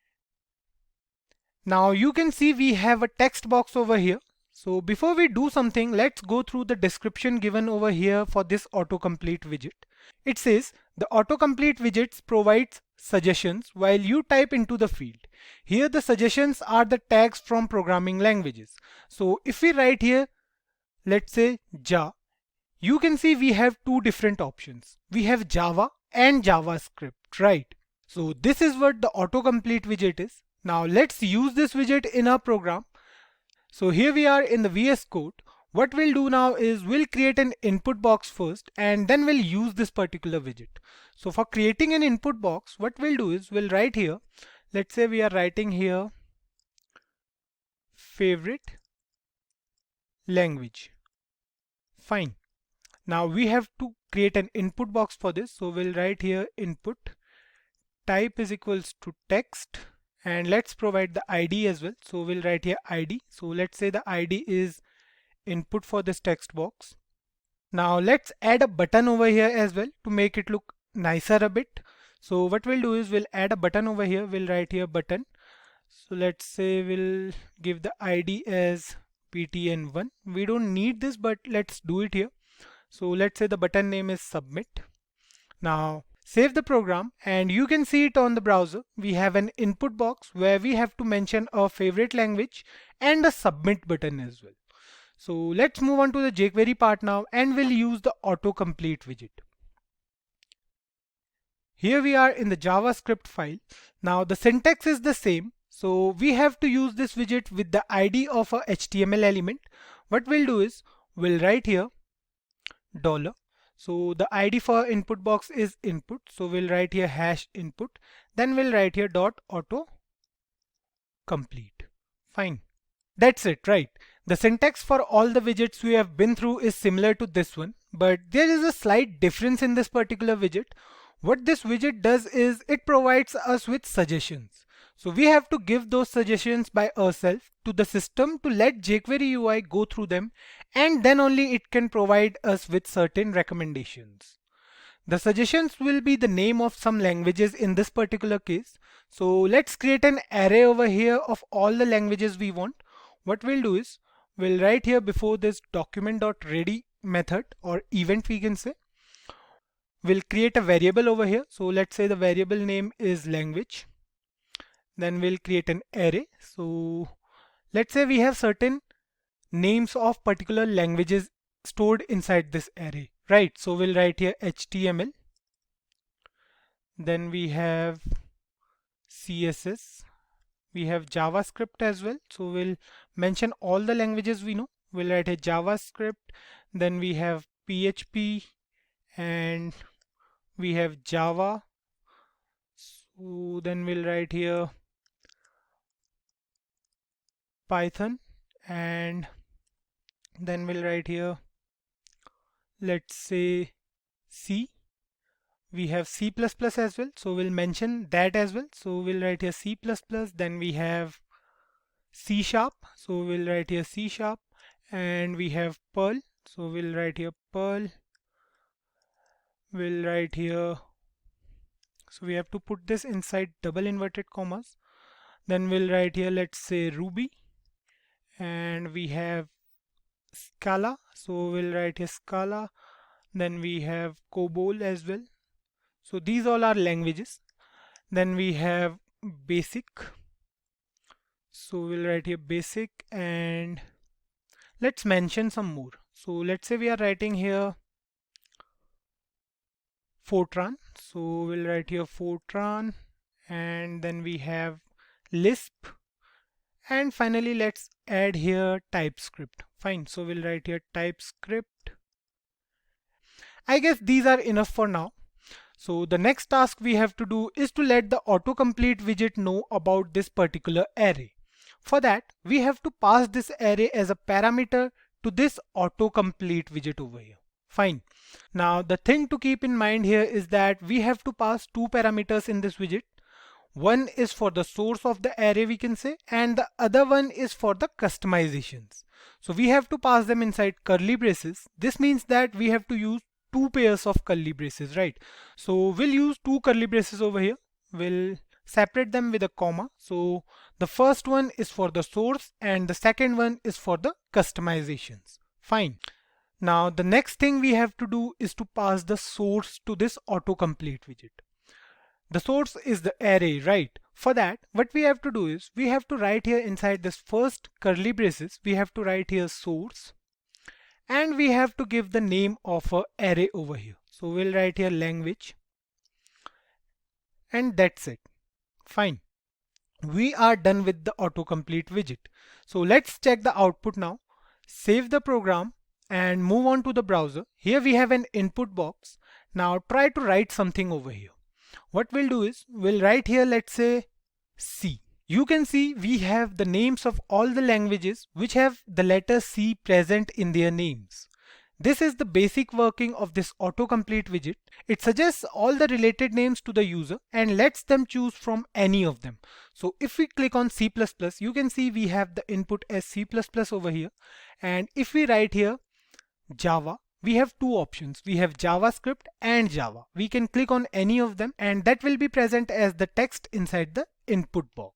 A: Now you can see we have a text box over here. So before we do something, let's go through the description given over here for this autocomplete widget. It says the autocomplete widgets provides suggestions while you type into the field. Here the suggestions are the tags from programming languages. So if we write here, let's say Ja, you can see we have two different options. We have Java and JavaScript, right? So this is what the autocomplete widget is. Now let's use this widget in our program. So here we are in the VS Code. What we'll do now is we'll create an input box first, and then we'll use this particular widget. So for creating an input box, what we'll do is we'll write here, let's say we are writing here favorite language. Fine. Now we have to create an input box for this. So we'll write here input type is equals to text, and let's provide the ID as well. So we'll write here ID. So let's say the ID is input for this text box. Now let's add a button over here as well to make it look nicer a bit. So what we'll do is we'll add a button over here. We'll write here button. So let's say we'll give the ID as ptn1. We don't need this, but let's do it here. So let's say the button name is submit. Now save the program, and you can see it on the browser. We have an input box where we have to mention our favorite language and a submit button as well. So let's move on to the jQuery part now, and we'll use the autocomplete widget. Here we are in the JavaScript file. Now the syntax is the same. So we have to use this widget with the ID of a HTML element. What we'll do is we'll write here $. So the ID for input box is input. So we'll write here hash input. Then we'll write here dot auto complete. Fine. That's it, right? The syntax for all the widgets we have been through is similar to this one, but there is a slight difference in this particular widget. What this widget does is it provides us with suggestions. So we have to give those suggestions by ourselves to the system to let jQuery UI go through them, and then only it can provide us with certain recommendations. The suggestions will be the name of some languages in this particular case. So let's create an array over here of all the languages we want. What we'll do is we'll write here before this document.ready method or event, we can say. We'll create a variable over here. So let's say the variable name is language. Then we'll create an array. So let's say we have certain names of particular languages stored inside this array, right? So we'll write here HTML. Then we have CSS. We have JavaScript as well. So we'll mention all the languages we know. We'll write here JavaScript. Then we have PHP, and we have Java. So then we'll write here Python, and then we'll write here, let's say C. We have C++ as well, so we'll mention that as well. So we'll write here C++. Then we have C#, so we'll write here C#, and we have Perl, so we'll write here Perl. We'll write here, so we have to put this inside double inverted commas. Then we'll write here, let's say Ruby, and we have Scala, so we'll write here Scala. Then we have COBOL as well. So these all are languages. Then we have basic, so we'll write here basic, and let's mention some more. So let's say we are writing here Fortran, so we'll write here Fortran, and then we have Lisp, and finally let's add here TypeScript. Fine, so we'll write here TypeScript. I guess these are enough for now. So the next task we have to do is to let the autocomplete widget know about this particular array. For that, we have to pass this array as a parameter to this autocomplete widget over here. Fine. Now the thing to keep in mind here is that we have to pass two parameters in this widget. One is for the source of the array, we can say, and the other one is for the customizations. So we have to pass them inside curly braces. This means that we have to use two pairs of curly braces, right? So we'll use two curly braces over here. We'll separate them with a comma. So the first one is for the source and the second one is for the customizations. Fine. Now the next thing we have to do is to pass the source to this autocomplete widget. The source is the array, right? For that, what we have to do is we have to write here inside this first curly braces, we have to write here source, and we have to give the name of a array over here. So we'll write here language, and that's it. Fine. We are done with the autocomplete widget. So let's check the output now. Save the program and move on to the browser. Here we have an input box. Now try to write something over here. What we'll do is we'll write here, let's say C. You can see we have the names of all the languages which have the letter C present in their names. This is the basic working of this autocomplete widget. It suggests all the related names to the user and lets them choose from any of them. So if we click on C++, you can see we have the input as C++ over here. And if we write here Java, we have two options. We have JavaScript and Java. We can click on any of them and that will be present as the text inside the input box.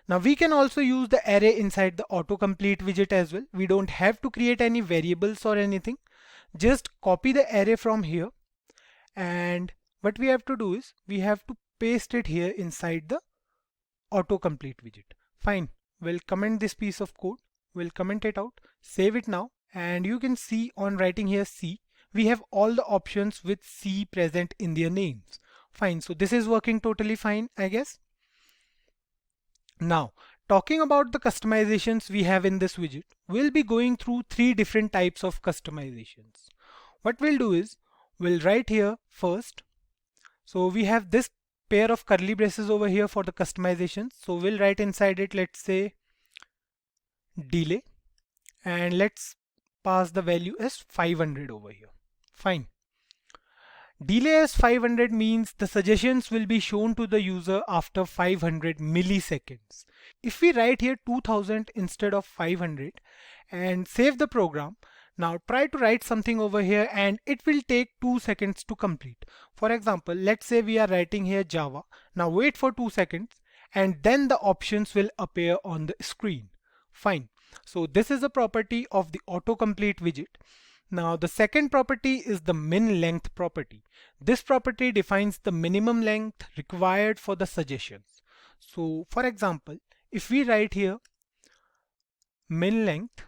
A: Now we can also use the array inside the autocomplete widget as well. We don't have to create any variables or anything. Just copy the array from here, and what we have to do is we have to paste it here inside the autocomplete widget. Fine. We'll comment this piece of code. We'll comment it out, save it now, and you can see on writing here C, we have all the options with C present in their names. Fine. So this is working totally fine, I guess. Now, talking about the customizations we have in this widget, we'll be going through three different types of customizations. What we'll do is we'll write here first. So we have this pair of curly braces over here for the customizations. So we'll write inside it, let's say delay, and let's pass the value as 500 over here. Fine. Delay as 500 means the suggestions will be shown to the user after 500 milliseconds. If we write here 2000 instead of 500 and save the program, now try to write something over here and it will take 2 seconds to complete. For example, let's say we are writing here Java. Now wait for 2 seconds and then the options will appear on the screen. Fine. So this is a property of the autocomplete widget. Now the second property is the min length property. This property defines the minimum length required for the suggestions. So for example, if we write here min length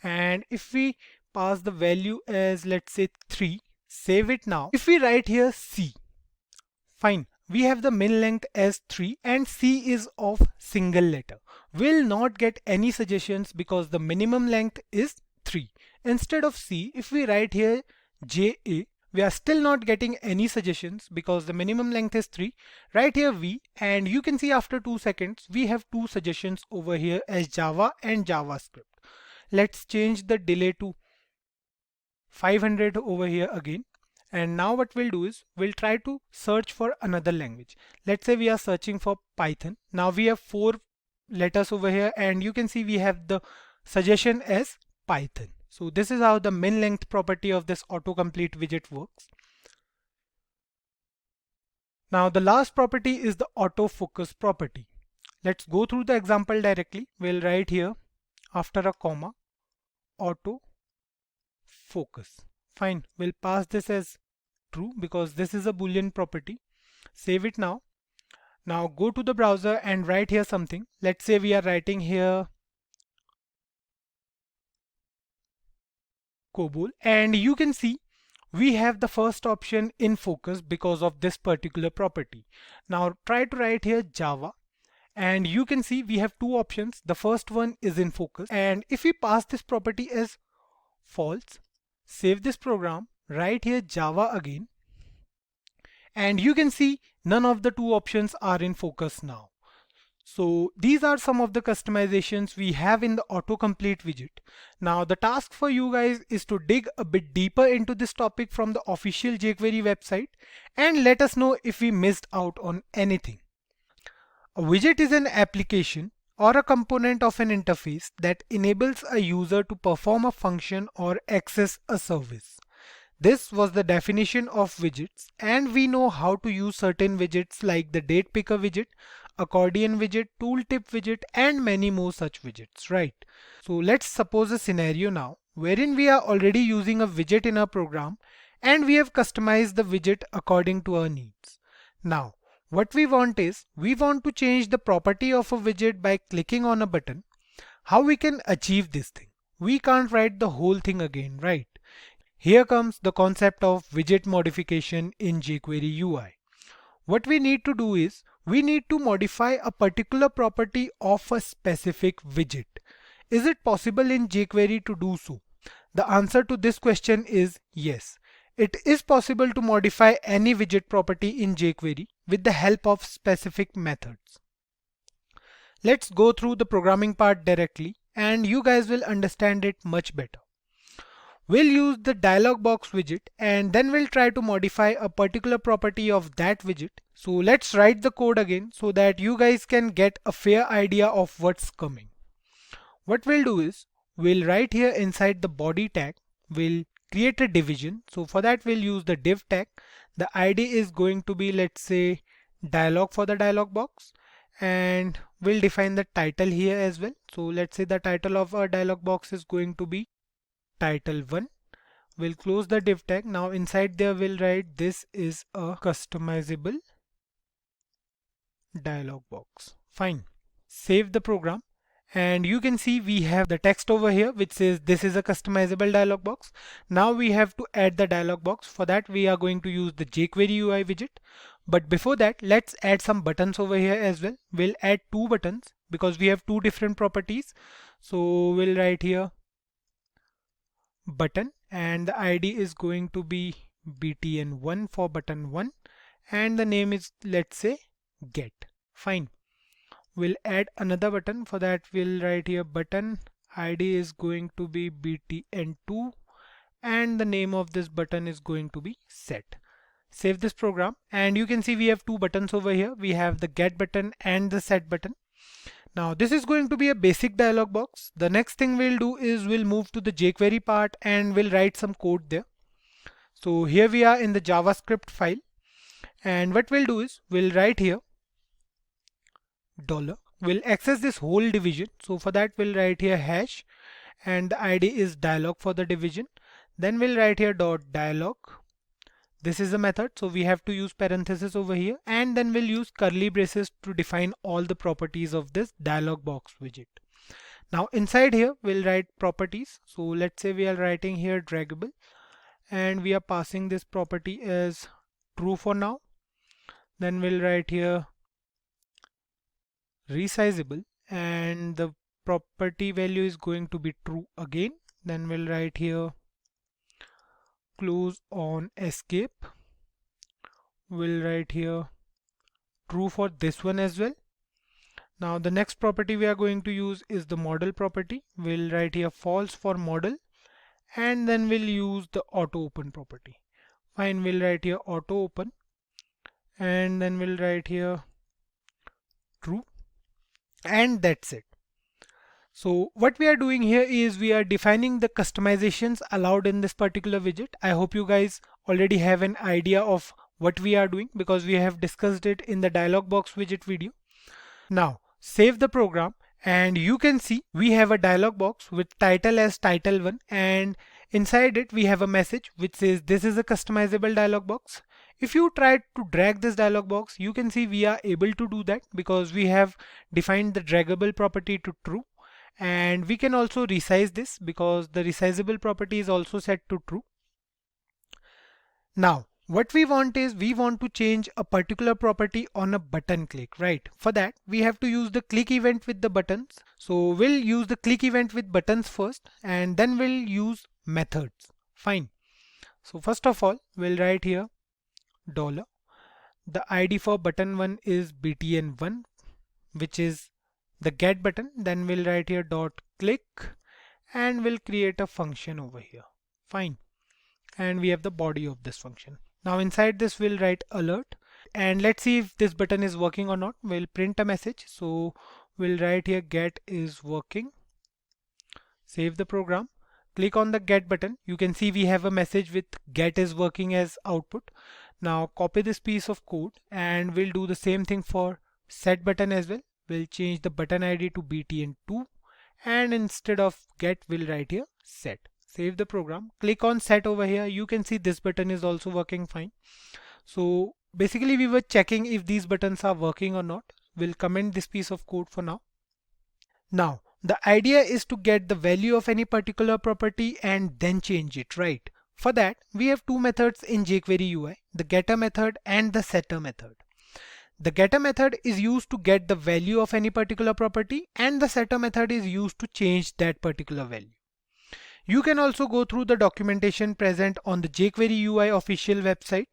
A: and if we pass the value as let's say 3, save it now. If we write here C, fine, we have the min length as 3 and C is of single letter. We'll not get any suggestions because the minimum length is 3. Instead of C, if we write here JA, we are still not getting any suggestions because the minimum length is 3. Write here V and you can see after 2 seconds we have two suggestions over here as Java and JavaScript. Let's change the delay to 500 over here again. And now what we'll do is we'll try to search for another language. Let's say we are searching for Python. Now we have 4 letters over here and you can see we have the suggestion as Python. So this is how the min length property of this autocomplete widget works. Now the last property is the autofocus property. Let's go through the example directly. We'll write here after a comma autofocus. Fine, we'll pass this as true because this is a boolean property. Save it now. Now go to the browser and write here something. Let's say we are writing here COBOL and you can see we have the first option in focus because of this particular property. Now try to write here Java and you can see we have two options. The first one is in focus and if we pass this property as false, save this program, write here Java again and you can see none of the two options are in focus now. So these are some of the customizations we have in the autocomplete widget. Now the task for you guys is to dig a bit deeper into this topic from the official jQuery website and let us know if we missed out on anything. A widget is an application or a component of an interface that enables a user to perform a function or access a service. This was the definition of widgets, and we know how to use certain widgets like the date picker widget, accordion widget, tooltip widget, and many more such widgets, right? So let's suppose a scenario now wherein we are already using a widget in our program and we have customized the widget according to our needs. Now, what we want is we want to change the property of a widget by clicking on a button. How we can achieve this thing? We can't write the whole thing again, right? Here comes the concept of widget modification in jQuery UI. What we need to do is we need to modify a particular property of a specific widget. Is it possible in jQuery to do so? The answer to this question is yes. It is possible to modify any widget property in jQuery with the help of specific methods. Let's go through the programming part directly and you guys will understand it much better. We'll use the dialog box widget and then we'll try to modify a particular property of that widget. So let's write the code again so that you guys can get a fair idea of what's coming. What we'll do is we'll write here inside the body tag, we'll create a division. So for that we'll use the div tag. The ID is going to be, let's say, dialog for the dialog box, and we'll define the title here as well. So let's say the title of our dialog box is going to be title 1. We'll close the div tag. Now inside there we'll write this is a customizable dialog box. Fine. Save the program and you can see we have the text over here which says this is a customizable dialog box. Now we have to add the dialog box. For that we are going to use the jQuery UI widget. But before that, let's add some buttons over here as well. We'll add two buttons because we have two different properties. So we'll write here button and the ID is going to be btn1 for button 1 and the name is, let's say, get. Fine. We'll add another button. For that we'll write here button, ID is going to be btn2 and the name of this button is going to be set. Save this program and you can see we have two buttons over here. We have the get button and the set button. Now this is going to be a basic dialog box. The next thing we'll do is we'll move to the jQuery part and we'll write some code there. So here we are in the JavaScript file and what we'll do is we'll write here $. We'll access this whole division. So for that we'll write here hash and the ID is dialog for the division. Then we'll write here dot dialog. This is a method, so we have to use parenthesis over here and then we'll use curly braces to define all the properties of this dialog box widget. Now inside here we'll write properties. So let's say we are writing here draggable and we are passing this property as true for now. Then we'll write here resizable and the property value is going to be true again. Then we'll write here close on escape. We'll write here true for this one as well. Now the next property we are going to use is the model property. We'll write here false for model and then we'll use the auto open property. Fine, we'll write here auto open and then we'll write here true and that's it. So what we are doing here is we are defining the customizations allowed in this particular widget. I hope you guys already have an idea of what we are doing because we have discussed it in the dialog box widget video. Now save the program and you can see we have a dialog box with title as title 1 and inside it we have a message which says this is a customizable dialog box. If you try to drag this dialog box, you can see we are able to do that because we have defined the draggable property to true. And we can also resize this because the resizable property is also set to true. Now what we want is we want to change a particular property on a button click, right? For that we have to use the click event with the buttons. So we'll use the click event with buttons first and then we'll use methods. Fine. So first of all we'll write here $. The ID for button 1 is btn1. which is the get button. Then we'll write here dot click and we'll create a function over here. Fine. And we have the body of this function. Now inside this we'll write alert, and let's see if this button is working or not. We'll print a message. So we'll write here get is working. Save the program. Click on the get button. You can see we have a message with get is working as output. Now copy this piece of code and we'll do the same thing for set button as well. We'll change the button ID to btn2, and instead of get we'll write here set. Save the program. Click on set over here. You can see this button is also working fine. So basically we were checking if these buttons are working or not. We'll comment this piece of code for now. Now the idea is to get the value of any particular property and then change it, right? For that we have two methods in jQuery UI, the getter method and the setter method. The getter method is used to get the value of any particular property, and the setter method is used to change that particular value. You can also go through the documentation present on the jQuery UI official website,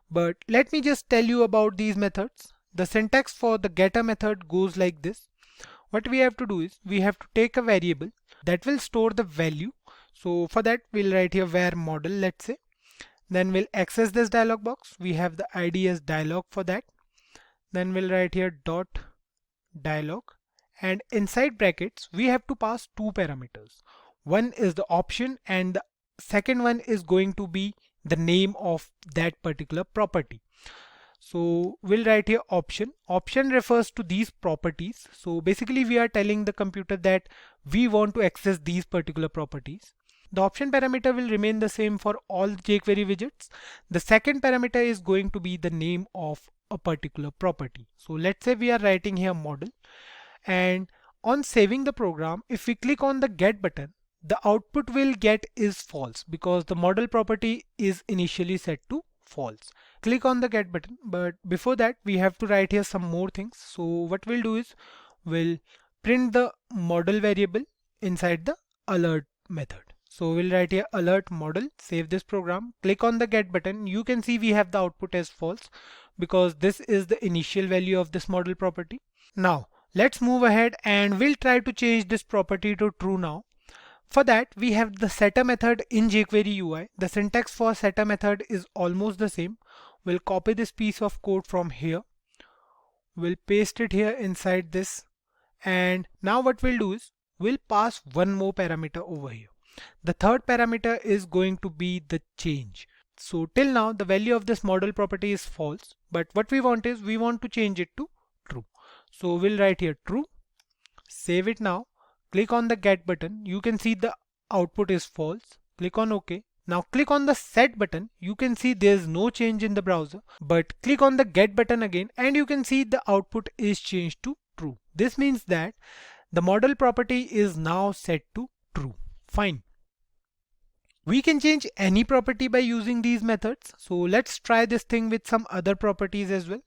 A: but let me just tell you about these methods. The syntax for the getter method goes like this. What we have to do is we have to take a variable that will store the value. So for that we'll write here var model, let's say. Then we'll access this dialog box. We have the ID as dialog for that. Then we'll write here dot dialog, and inside brackets we have to pass two parameters. One is the option and the second one is going to be the name of that particular property. So we'll write here option. Option refers to these properties. So basically we are telling the computer that we want to access these particular properties. The option parameter will remain the same for all jQuery widgets. The second parameter is going to be the name of a particular property. So let's say we are writing here model, and on saving the program, if we click on the get button, the output we'll get is false because the model property is initially set to false. Click on the get button, but before that we have to write here some more things. So what we'll do is we'll print the model variable inside the alert method. So we'll write here alert model, save this program, click on the get button. You can see we have the output as false because this is the initial value of this model property. Now let's move ahead and we'll try to change this property to true now. For that we have the setter method in jQuery UI. The syntax for setter method is almost the same. We'll copy this piece of code from here. We'll paste it here inside this, and now what we'll do is we'll pass one more parameter over here. The third parameter is going to be the change. So till now the value of this model property is false, but what we want is we want to change it to true. So we'll write here true, save it now, click on the get button. You can see the output is false. Click on OK. Now click on the set button. You can see there's no change in the browser, but click on the get button again and you can see the output is changed to true. This means that the model property is now set to true. Fine. We can change any property by using these methods. So let's try this thing with some other properties as well.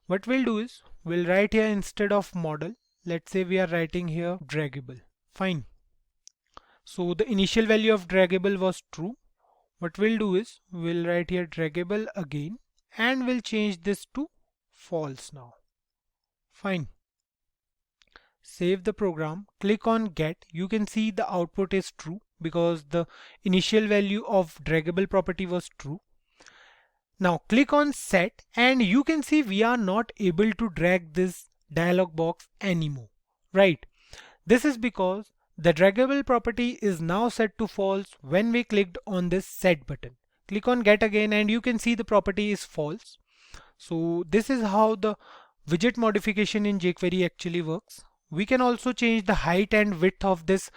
A: What we'll do is we'll write here instead of model, let's say we are writing here draggable. Fine. So the initial value of draggable was true. What we'll do is we'll write here draggable again and we'll change this to false now. Fine. Save the program, click on get. You can see the output is true because the initial value of draggable property was true. Now click on set and you can see we are not able to drag this dialog box anymore, right? This is because the draggable property is now set to false when we clicked on this set button. Click on get again and you can see the property is false. So this is how the widget modification in jQuery actually works. We can also change the height and width of this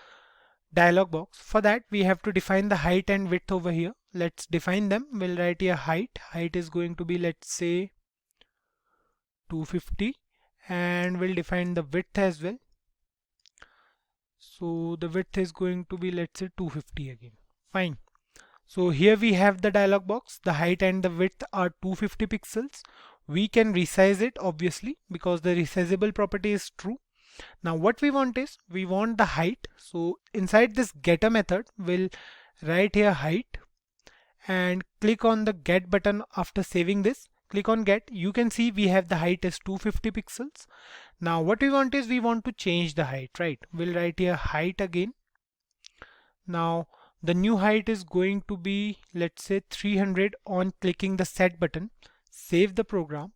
A: dialog box. For that we have to define the height and width over here. Let's define them. We'll write here height. Height is going to be, let's say, 250, and we'll define the width as well. So the width is going to be, let's say, 250 again. Fine. So here we have the dialog box. The height and the width are 250 pixels. We can resize it obviously because the resizable property is true. Now what we want is we want the height. So inside this getter method we'll write here height and click on the get button after saving this. click on get. You can see we have the height is 250 pixels. Now what we want is we want to change the height, right? We'll write here height again. Now the new height is going to be, let's say 300 on clicking the set button. Save the program.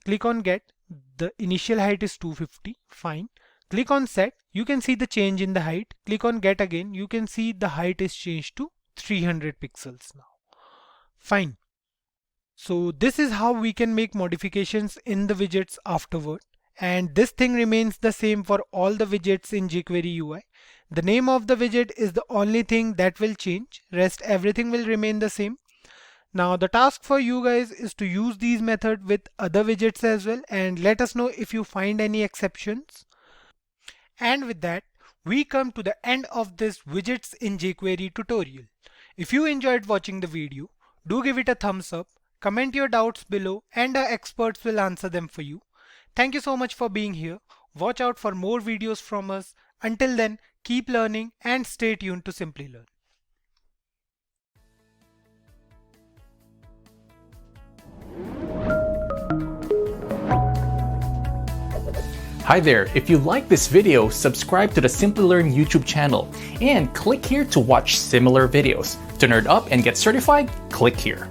A: Click on get. The initial height is 250. Fine. Click on set. You can see the change in the height. Click on get again. You can see the height is changed to 300 pixels now. Fine. So this is how we can make modifications in the widgets afterward. And this thing remains the same for all the widgets in jQuery UI. The name of the widget is the only thing that will change. Rest everything will remain the same. Now the task for you guys is to use these methods with other widgets as well, and let us know if you find any exceptions. And with that, we come to the end of this widgets in jQuery tutorial. If you enjoyed watching the video, do give it a thumbs up, comment your doubts below, and our experts will answer them for you. Thank you so much for being here. Watch out for more videos from us. Until then, keep learning and stay tuned to Simplilearn.
B: Hi there, if you like this video, subscribe to the Simplilearn YouTube channel and click here to watch similar videos. To nerd up and get certified, click here.